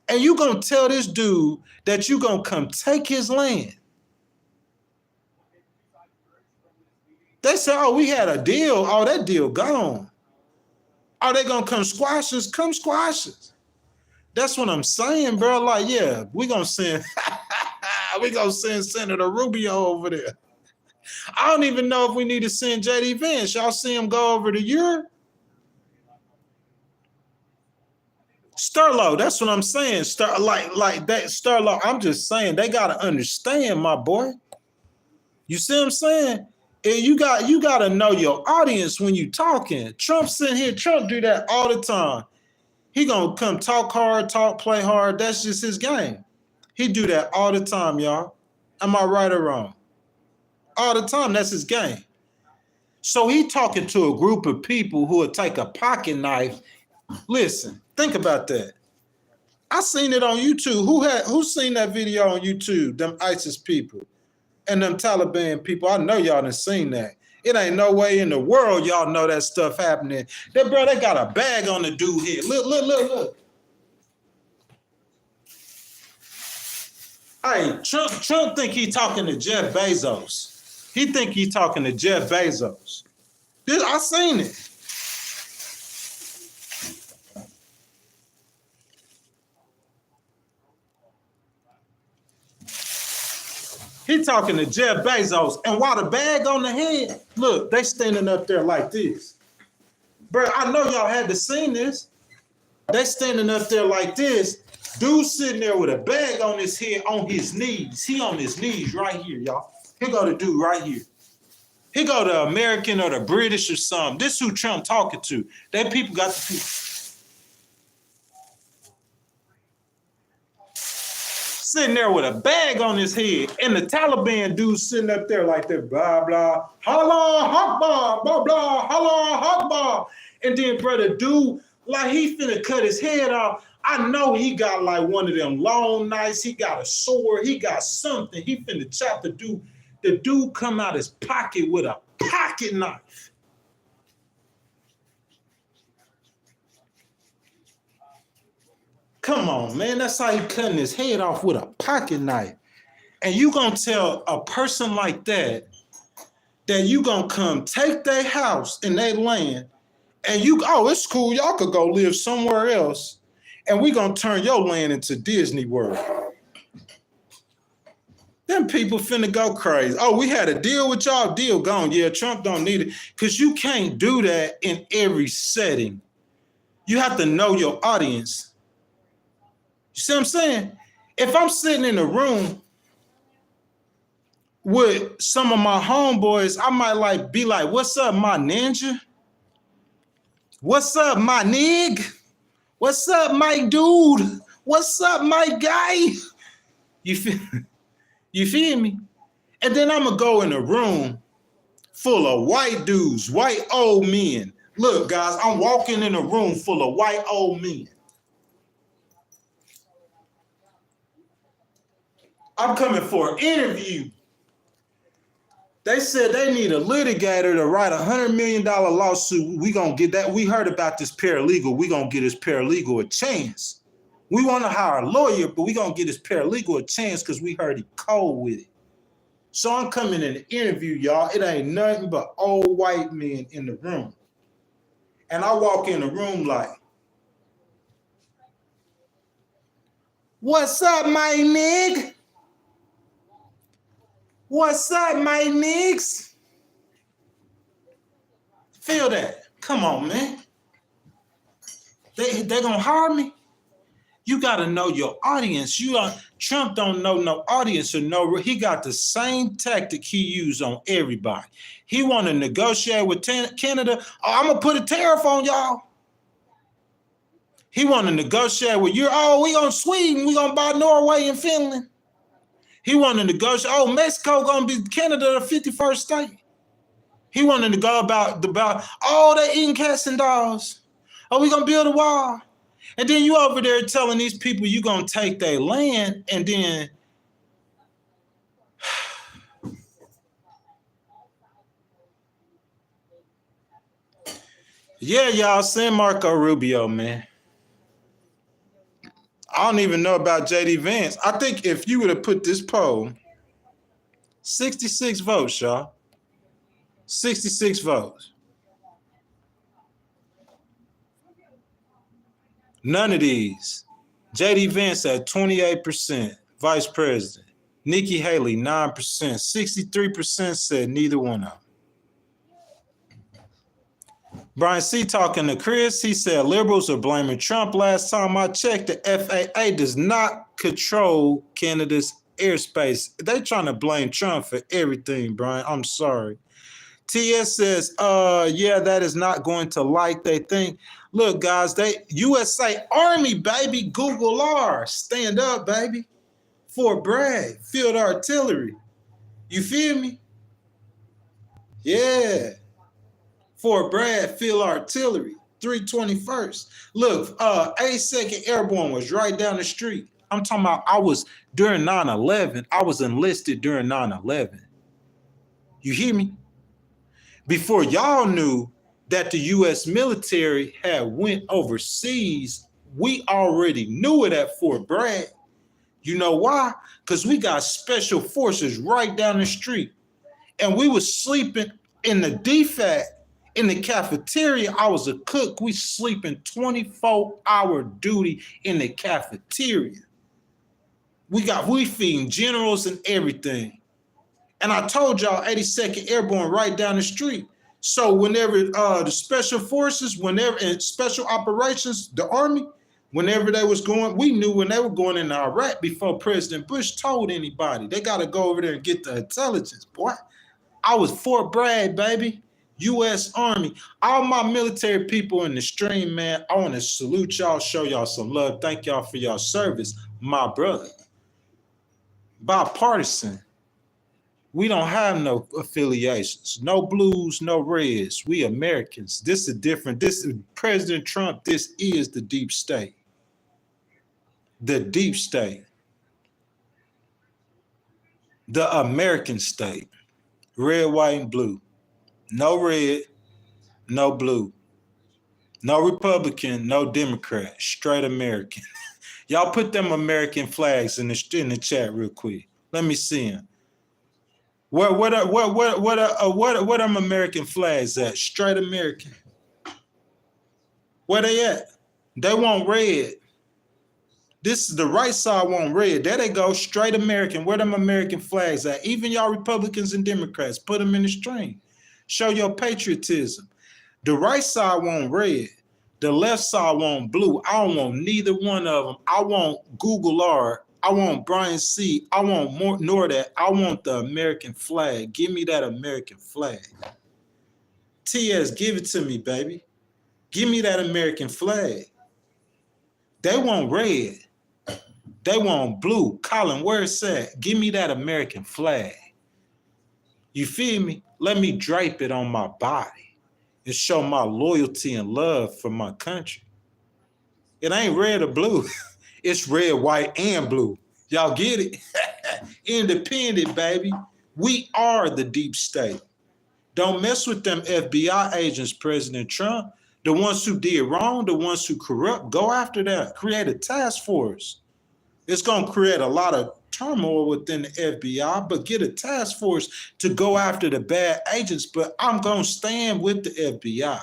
And you gonna tell this dude that you gonna come take his land. They say, oh, we had a deal. Oh, that deal gone. Are they gonna come squash us? Come squash us. That's what I'm saying, bro. Like, yeah, we gonna send Senator Rubio over there. I don't even know if we need to send JD Vance. Y'all see him go over to Europe? Sterlo, that's what I'm saying. Like that, Sterlo. I'm just saying they gotta understand, my boy. You see what I'm saying? And you gotta know your audience when you talking. Trump sitting here, Trump do that all the time. He gonna come talk hard, play hard. That's just his game. He do that all the time, y'all. Am I right or wrong? All the time, that's his game. So he talking to a group of people who will take a pocket knife. Listen, think about that. I seen it on YouTube. Who seen that video on YouTube? Them ISIS people and them Taliban people. I know y'all done seen that. It ain't no way in the world y'all know that stuff happening. They got a bag on the dude here. Look. Hey, Trump think he talking to Jeff Bezos. He think he talking to Jeff Bezos. I seen it. He talking to Jeff Bezos, and while the bag on the head, look, they standing up there like this. Bro, I know y'all had to seen this. They standing up there like this. Dude sitting there with a bag on his head, on his knees. He on his knees right here, y'all. Here go the dude right here. Here go the American or the British or something. This who Trump talking to. That people got the people. Sitting there with a bag on his head, and the Taliban dude sitting up there like that, blah, blah, Allah Akbar, blah, blah, Allah Akbar. And then, brother, dude, like he finna cut his head off. I know he got like one of them long knives. He got a sword. He got something. He finna chop the dude. The dude come out his pocket with a pocket knife. Come on, man. That's how he cutting his head off with a pocket knife. And you gonna tell a person like that you gonna come take their house and their land and it's cool. Y'all could go live somewhere else. And we gonna turn your land into Disney World. Them people finna go crazy. Oh, we had a deal with y'all. Deal gone. Yeah, Trump don't need it. Because you can't do that in every setting. You have to know your audience. You see what I'm saying? If I'm sitting in a room with some of my homeboys, I might be like, what's up, my ninja? What's up, my nig? What's up, my dude? What's up, my guy? You feel me? And then I'm going to go in a room full of white dudes, white old men, Look, guys, I'm walking in a room full of white old men. I'm coming for an interview. They said they need a litigator to write $100 million lawsuit. We gonna get that. We heard about this paralegal. We gonna get this paralegal a chance. We want to hire a lawyer, but we gonna get this paralegal a chance because we heard he cold with it. So I'm coming in the interview, y'all. It ain't nothing but old white men in the room. And I walk in the room like, what's up, my nigga? What's up, my niggas? Feel that. Come on, man. They gonna hire me? You gotta know your audience. Trump don't know no audience or no. He got the same tactic he used on everybody. He want to negotiate with Canada. Oh, I'm gonna put a tariff on y'all. He want to negotiate with Europe. Oh, we on Sweden. We gonna buy Norway and Finland. He want to negotiate. Oh, Mexico gonna be Canada, the 51st state. He wanted to go about oh, they eating cats and dogs. Oh, we gonna build a wall. And then you over there telling these people you gonna take their land, and then yeah, y'all send Marco Rubio, man. I don't even know about JD Vance. I think if you would have put this poll, 66 votes, y'all. 66 votes. None of these. JD Vance at 28%, vice president. Nikki Haley, 9%. 63% said neither one of them. Brian C. talking to Chris, he said liberals are blaming Trump. Last time I checked, the FAA does not control Canada's airspace. They trying to blame Trump for everything, Brian. I'm sorry. TS says, yeah, that is not going to like they think. Look, guys, USA Army, baby, Google R, stand up, baby. Fort Bragg, field artillery. You feel me? Yeah. Fort Bragg, field artillery, 321st. Look, 82nd Airborne was right down the street. I'm talking about during 9/11, I was enlisted during 9/11. You hear me? Before y'all knew that the U.S. military had went overseas, we already knew it at Fort Bragg. You know why? Because we got special forces right down the street. And we was sleeping in the DFAT, in the cafeteria. I was a cook. We sleeping 24-hour duty in the cafeteria. We feeding generals and everything. And I told y'all 82nd Airborne right down the street. So whenever the special forces, in special operations, the Army, whenever they was going, we knew when they were going into Iraq before President Bush told anybody. They got to go over there and get the intelligence, boy. I was Fort Bragg, baby. U.S. Army. All my military people in the stream, man, I want to salute y'all, show y'all some love. Thank y'all for y'all service, my brother. Bipartisan. We don't have no affiliations, no blues, no reds. We Americans. This is President Trump. This is the deep state. The deep state. The American state. Red, white, and blue. No red, no blue. No Republican, no Democrat. Straight American. Y'all put them American flags in the chat real quick. Let me see them. What are American flags at? Straight American. Where they at? They want red. This is the right side want red. There they go, straight American. Where them American flags at? Even y'all Republicans and Democrats, put them in the stream. Show your patriotism. The right side want red. The left side want blue. I don't want neither one of them. I want Google R. I want Brian C. I want more that. I want the American flag. Give me that American flag. TS, give it to me, baby. Give me that American flag. They want red. They want blue. Colin, where's that? Give me that American flag. You feel me? Let me drape it on my body. and show my loyalty and love for my country. It ain't red or blue. It's red, white, and blue. Y'all get it? Independent, baby. We are the deep state. Don't mess with them FBI agents, President Trump. The ones who did wrong, the ones who corrupt, go after them. Create a task force. It's going to create a lot of turmoil within the FBI, but get a task force to go after the bad agents. But I'm going to stand with the FBI.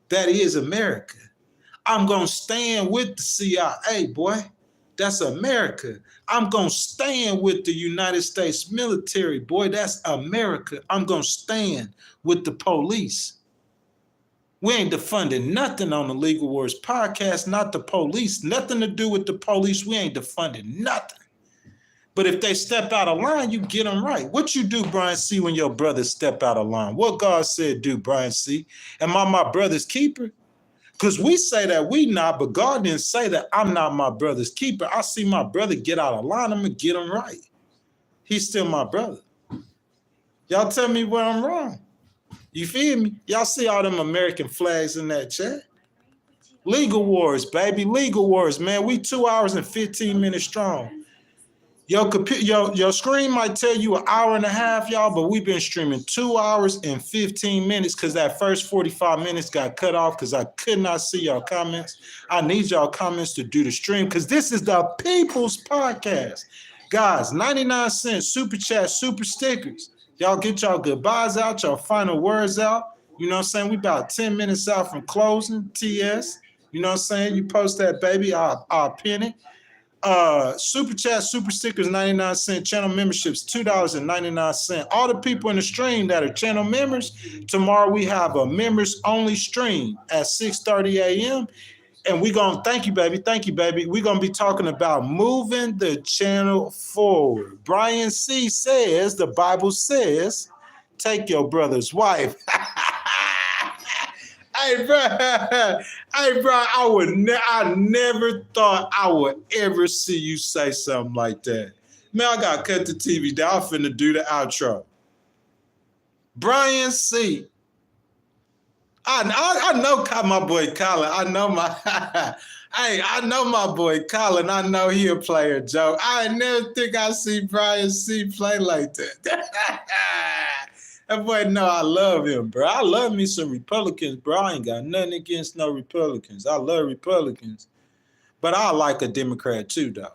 That is America. I'm going to stand with the CIA, boy. That's America. I'm going to stand with the United States military, boy. That's America. I'm going to stand with the police. We ain't defunding nothing on the Legal Wars podcast, not the police. Nothing to do with the police. We ain't defunding nothing. But if they step out of line, you get them right. What you do, Brian C., when your brothers step out of line? What God said do, Brian C.? Am I my brother's keeper? Because we say that we not, but God didn't say that I'm not my brother's keeper. I see my brother get out of line, I'm going to get him right. He's still my brother. Y'all tell me where I'm wrong. You feel me? Y'all see all them American flags in that chat? Legal Wars, baby. Legal Wars, man. We 2 hours and 15 minutes strong. Your screen might tell you an hour and a half, y'all, but we've been streaming 2 hours and 15 minutes because that first 45 minutes got cut off because I could not see y'all comments. I need y'all comments to do the stream because this is the People's Podcast. Guys, 99 cents, super chat, super stickers. Y'all get y'all goodbyes out, y'all final words out. You know what I'm saying? We about 10 minutes out from closing, TS. You know what I'm saying? You post that, baby, I'll pin it. Super chat, super stickers, 99 cents. Channel memberships, $2.99. All the people in the stream that are channel members, tomorrow we have a members only stream at 6:30 a.m. And we're going to, thank you, baby. We're going to be talking about moving the channel forward. Brian C. says, the Bible says, take your brother's wife. Hey, bro, I never thought I would ever see you say something like that. Man, I got to cut the TV down. I'm finna do the outro. Brian C. I know my boy Colin. I know my boy Colin. I know he a player, Joe. I never think I see Brian C. play like that. That boy know I love him, bro. I love me some Republicans, bro. I ain't got nothing against no Republicans. I love Republicans. But I like a Democrat too, though.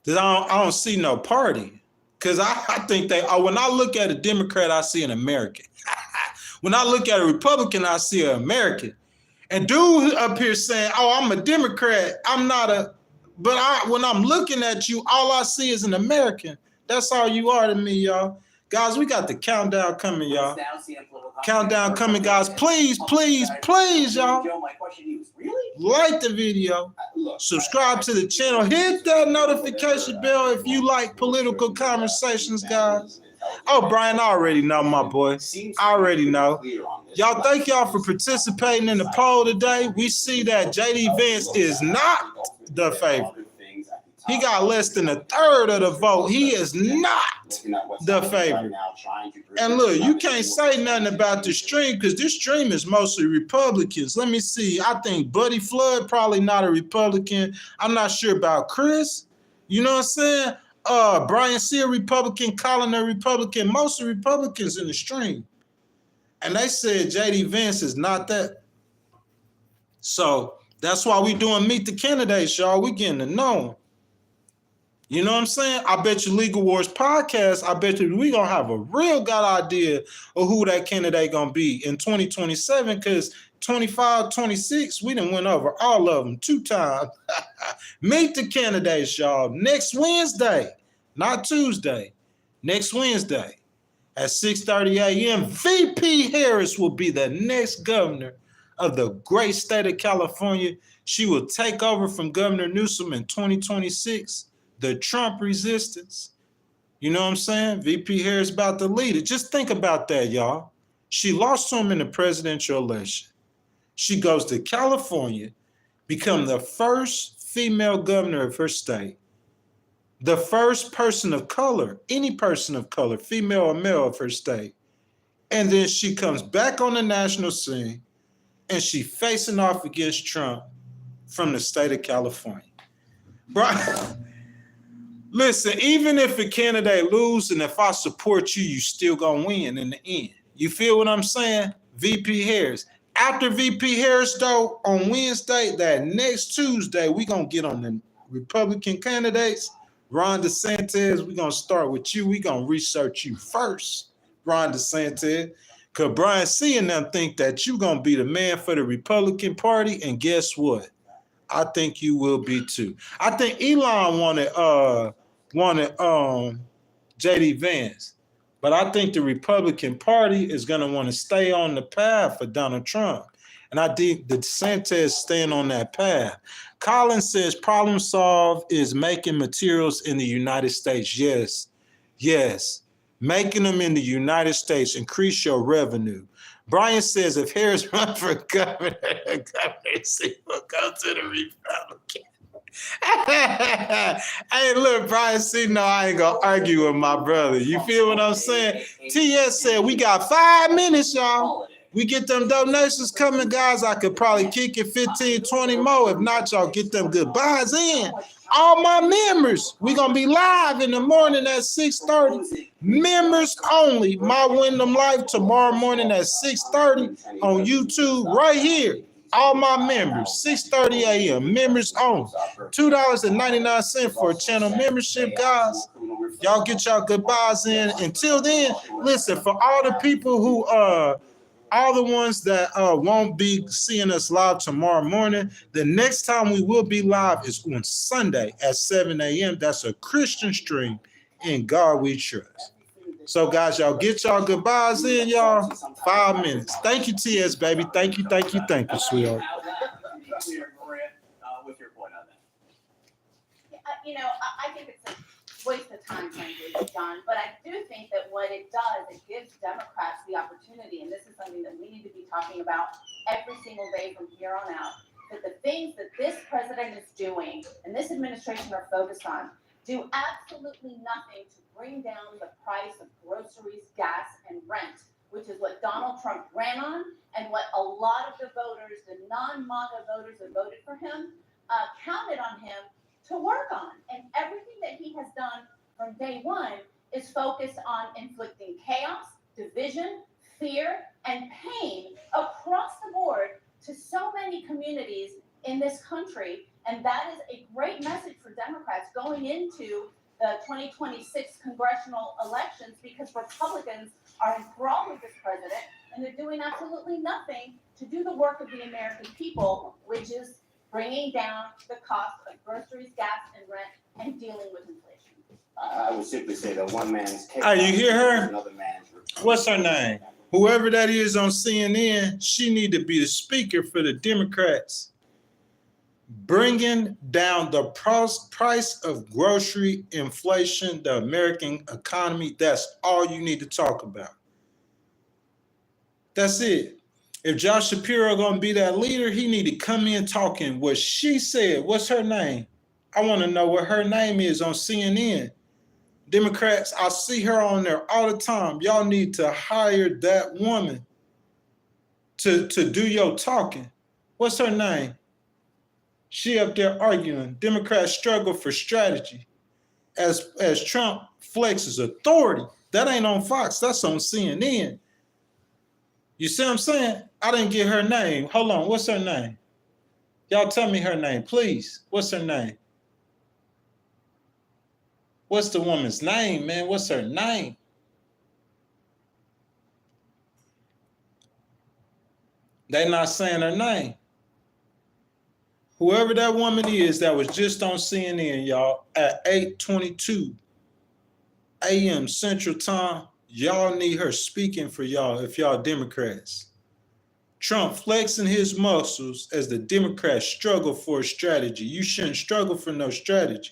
Because I don't see no party. Because I think when I look at a Democrat, I see an American. When I look at a Republican, I see an American. And dude up here saying, oh, I'm a Democrat. I'm not a, but when I'm looking at you, all I see is an American. That's all you are to me, y'all. Guys, we got the countdown coming, y'all. Countdown coming, guys. Please, y'all. Like the video. Subscribe to the channel. Hit that notification bell if you like political conversations, guys. Oh, Brian, I already know, my boy. I already know. Y'all, thank y'all for participating in the poll today. We see that JD Vance is not the favorite. He got less than a third of the vote. He is not the favorite. And look, you can't say nothing about the stream because this stream is mostly Republicans. Let me see. I think Buddy Flood probably not a Republican. I'm not sure about Chris. You know what I'm saying? Brian C. a Republican, Colin a Republican. Most of the Republicans in the stream. And they said JD Vance is not that. So that's why we doing Meet the Candidates, y'all. We getting to know them. You know what I'm saying? I bet you Legal Wars podcast, I bet you we going to have a real good idea of who that candidate going to be in 2027 because 25, 26, we done went over all of them 2 times. Meet the candidates, y'all. Next Wednesday, not Tuesday, next Wednesday at 6:30 a.m., VP Harris will be the next governor of the great state of California. She will take over from Governor Newsom in 2026. The Trump resistance. You know what I'm saying? VP Harris about to lead it. Just think about that, y'all. She lost to him in the presidential election. She goes to California, become the first female governor of her state, the first person of color, any person of color, female or male of her state, And then she comes back on the national scene and she facing off against Trump from the state of California. Bro, listen, even if a candidate lose and if I support you, you still gonna win in the end. You feel what I'm saying? VP Harris. After VP Harris, though, on Wednesday, that next Tuesday, we gonna get on the Republican candidates. Ron DeSantis, we gonna start with you. We gonna research you first, Ron DeSantis. Cause Brian C. and them think that you gonna be the man for the Republican Party, and guess what? I think you will be too. I think Elon wanted JD Vance, but I think the Republican Party is gonna want to stay on the path for Donald Trump, and I think the DeSantis staying on that path. Collins says problem solved is making materials in the United States. Yes, yes. Making them in the United States, increase your revenue. Brian says if Harris run for governor, the governor seat will go to the Republican. Hey, look, Brian C. No, I ain't gonna argue with my brother. You feel what I'm saying? TS said we got 5 minutes, y'all. We get them donations coming, guys. I could probably kick it 15, 20 more. If not, y'all get them goodbyes in. All my members, we gonna be live in the morning at 6:30. Members only. My Wyndham Life tomorrow morning at 6:30 on YouTube right here. All my members, 6:30 a.m. Members only. $2.99 for a channel membership, guys. Y'all get y'all goodbyes in. Until then, listen, for all the people who all the ones that won't be seeing us live tomorrow morning, the next time we will be live is on Sunday at 7 a.m. That's a Christian stream. In God we trust. So, guys, y'all get y'all goodbyes in, y'all. 5 minutes. Thank you, TS, baby. Thank you, thank you, thank you, sweetheart. What's your point on that? I think it's a waste of time, frankly, John. But I do think that what it does, it gives Democrats the opportunity, and this is something that we need to be talking about every single day from here on out, that the things that this president is doing and this administration are focused on do absolutely nothing to bring down the price of groceries, gas, and rent, which is what Donald Trump ran on and what a lot of the voters, the non-MAGA voters that voted for him, counted on him to work on. And everything that he has done from day one is focused on inflicting chaos, division, fear, and pain across the board to so many communities in this country. And that is a great message for Democrats going into the 2026 congressional elections, because Republicans are enthralled with this president and they're doing absolutely nothing to do the work of the American people, which is bringing down the cost of groceries, gas, and rent, and dealing with inflation. I would simply say that one man's chaos, Hey, you hear her? Another man's What's her name? Whoever that is on CNN, she need to be the speaker for the Democrats. Bringing down the price of grocery inflation, the American economy. That's all you need to talk about. That's it. If Josh Shapiro gonna be that leader, he need to come in talking what she said. What's her name? I want to know what her name is on CNN. Democrats, I see her on there all the time. Y'all need to hire that woman to do your talking. What's her name? She up there arguing. Democrats struggle for strategy as Trump flexes authority. That ain't on Fox. That's on CNN. You see what I'm saying? I didn't get her name. Hold on. What's her name? Y'all tell me her name, please. What's her name? What's the woman's name, man? What's her name? They not saying her name. Whoever that woman is that was just on CNN, y'all, at 8:22 a.m. Central Time, y'all need her speaking for y'all if y'all Democrats. Trump flexing his muscles as the Democrats struggle for a strategy. You shouldn't struggle for no strategy.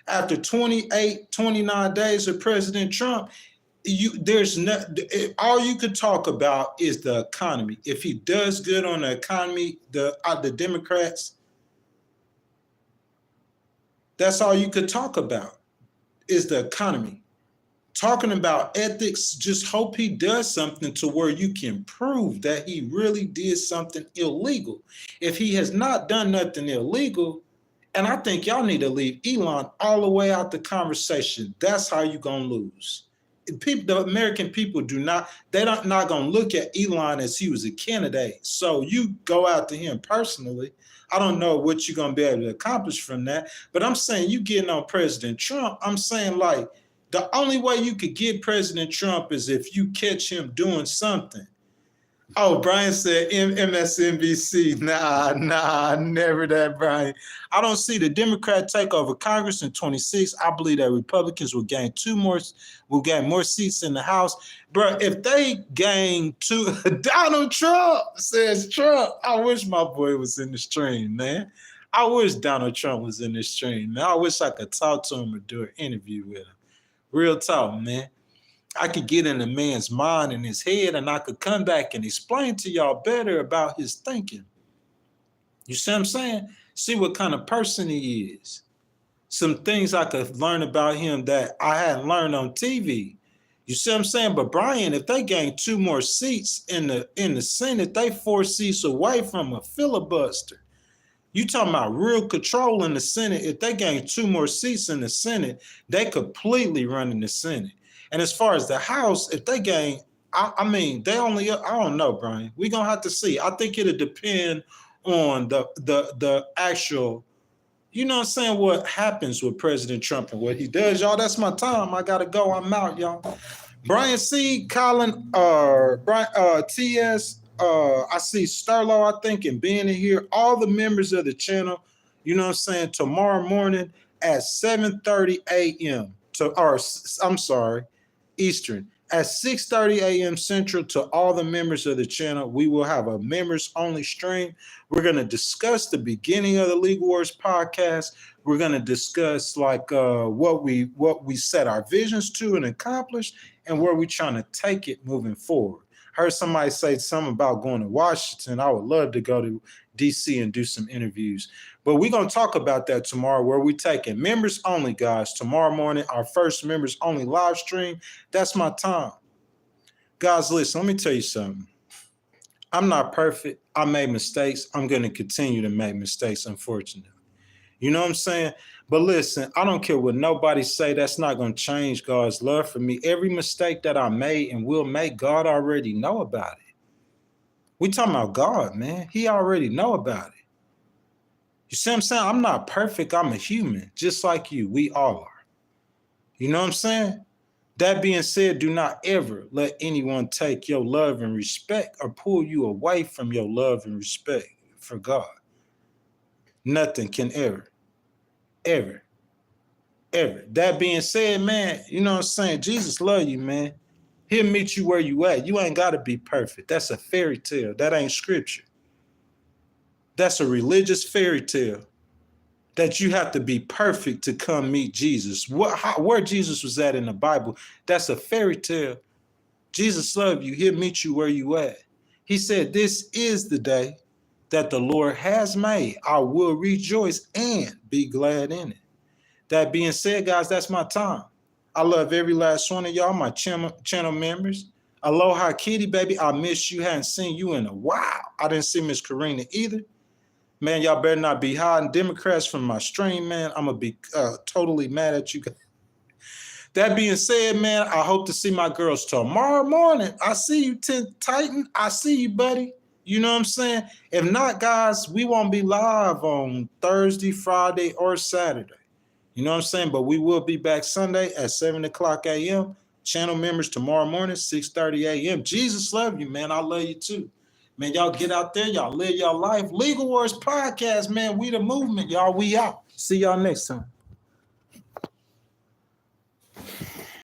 After 28, 29 days of President Trump, all you could talk about is the economy. If he does good on the economy, the Democrats, that's all you could talk about is the economy. talking about ethics, just hope he does something to where you can prove that he really did something illegal. If he has not done nothing illegal, and I think y'all need to leave Elon all the way out the conversation. That's how you're going to lose. People, the American people they're not going to look at Elon as he was a candidate. So you go out to him personally. I don't know what you're going to be able to accomplish from that, but I'm saying you getting on President Trump. I'm saying like the only way you could get President Trump is if you catch him doing something. Oh, Brian said MSNBC. Nah, never that, Brian. I don't see the Democrat take over Congress in 26. I believe that Republicans will gain more seats in the House. Bro, if they gain two, Donald Trump says Trump. I wish my boy was in the stream, man. I wish Donald Trump was in the stream, man. I wish I could talk to him or do an interview with him. Real talk, man. I could get in a man's mind and his head, and I could come back and explain to y'all better about his thinking. You see what I'm saying? See what kind of person he is. Some things I could learn about him that I hadn't learned on TV. You see what I'm saying? But Brian, if they gain 2 more seats in the Senate, they 4 seats away from a filibuster. You talking about real control in the Senate. If they gain 2 more seats in the Senate, they completely run in the Senate. And as far as the House, if they gain, I mean, they only, I don't know, Brian. We're going to have to see. I think it'll depend on the actual, you know what I'm saying, what happens with President Trump and what he does. Y'all, that's my time. I got to go. I'm out, y'all. Brian C., Colin, TS, I see Sterlo, I think, and being in here, all the members of the channel, you know what I'm saying, tomorrow morning at 7:30 a.m. Eastern. At 6:30 a.m. Central, to all the members of the channel, we will have a members-only stream. We're going to discuss the beginning of the Legal Wars podcast. We're going to discuss like what we set our visions to and accomplish, and where we're trying to take it moving forward. Heard somebody say something about going to Washington. I would love to go to DC and do some interviews. But we're going to talk about that tomorrow, where we taking members only, guys. Tomorrow morning, our first members only live stream. That's my time. Guys, listen, let me tell you something. I'm not perfect. I made mistakes. I'm going to continue to make mistakes, unfortunately. You know what I'm saying? But listen, I don't care what nobody say. That's not going to change God's love for me. Every mistake that I made and will make, God already know about it. We talking about God, man. He already know about it. You see what I'm saying? I'm not perfect. I'm a human, just like you. We all are. You know what I'm saying? That being said, do not ever let anyone take your love and respect or pull you away from your love and respect for God. Nothing can ever. That being said, man, you know what I'm saying? Jesus love you, man. He'll meet you where you at. You ain't got to be perfect. That's a fairy tale. That ain't scripture. That's a religious fairy tale that you have to be perfect to come meet Jesus. Where Jesus was at in the Bible, that's a fairy tale. Jesus love you. He'll meet you where you at. He said, this is the day that the Lord has made. I will rejoice and be glad in it. That being said, guys, that's my time. I love every last one of y'all, my channel members. Aloha Kitty, baby. I miss you. Hadn't seen you in a while. I didn't see Miss Karina either. Man, y'all better not be hiding Democrats from my stream, man. I'm going to be totally mad at you. That being said, man, I hope to see my girls tomorrow morning. I see you, Titan. I see you, buddy. You know what I'm saying? If not, guys, we won't be live on Thursday, Friday, or Saturday. You know what I'm saying? But we will be back Sunday at 7 o'clock a.m. Channel members tomorrow morning, 6:30 a.m. Jesus love you, man. I love you too. Man, y'all get out there. Y'all live your life. Legal Wars Podcast, man. We the movement, y'all. We out. See y'all next time.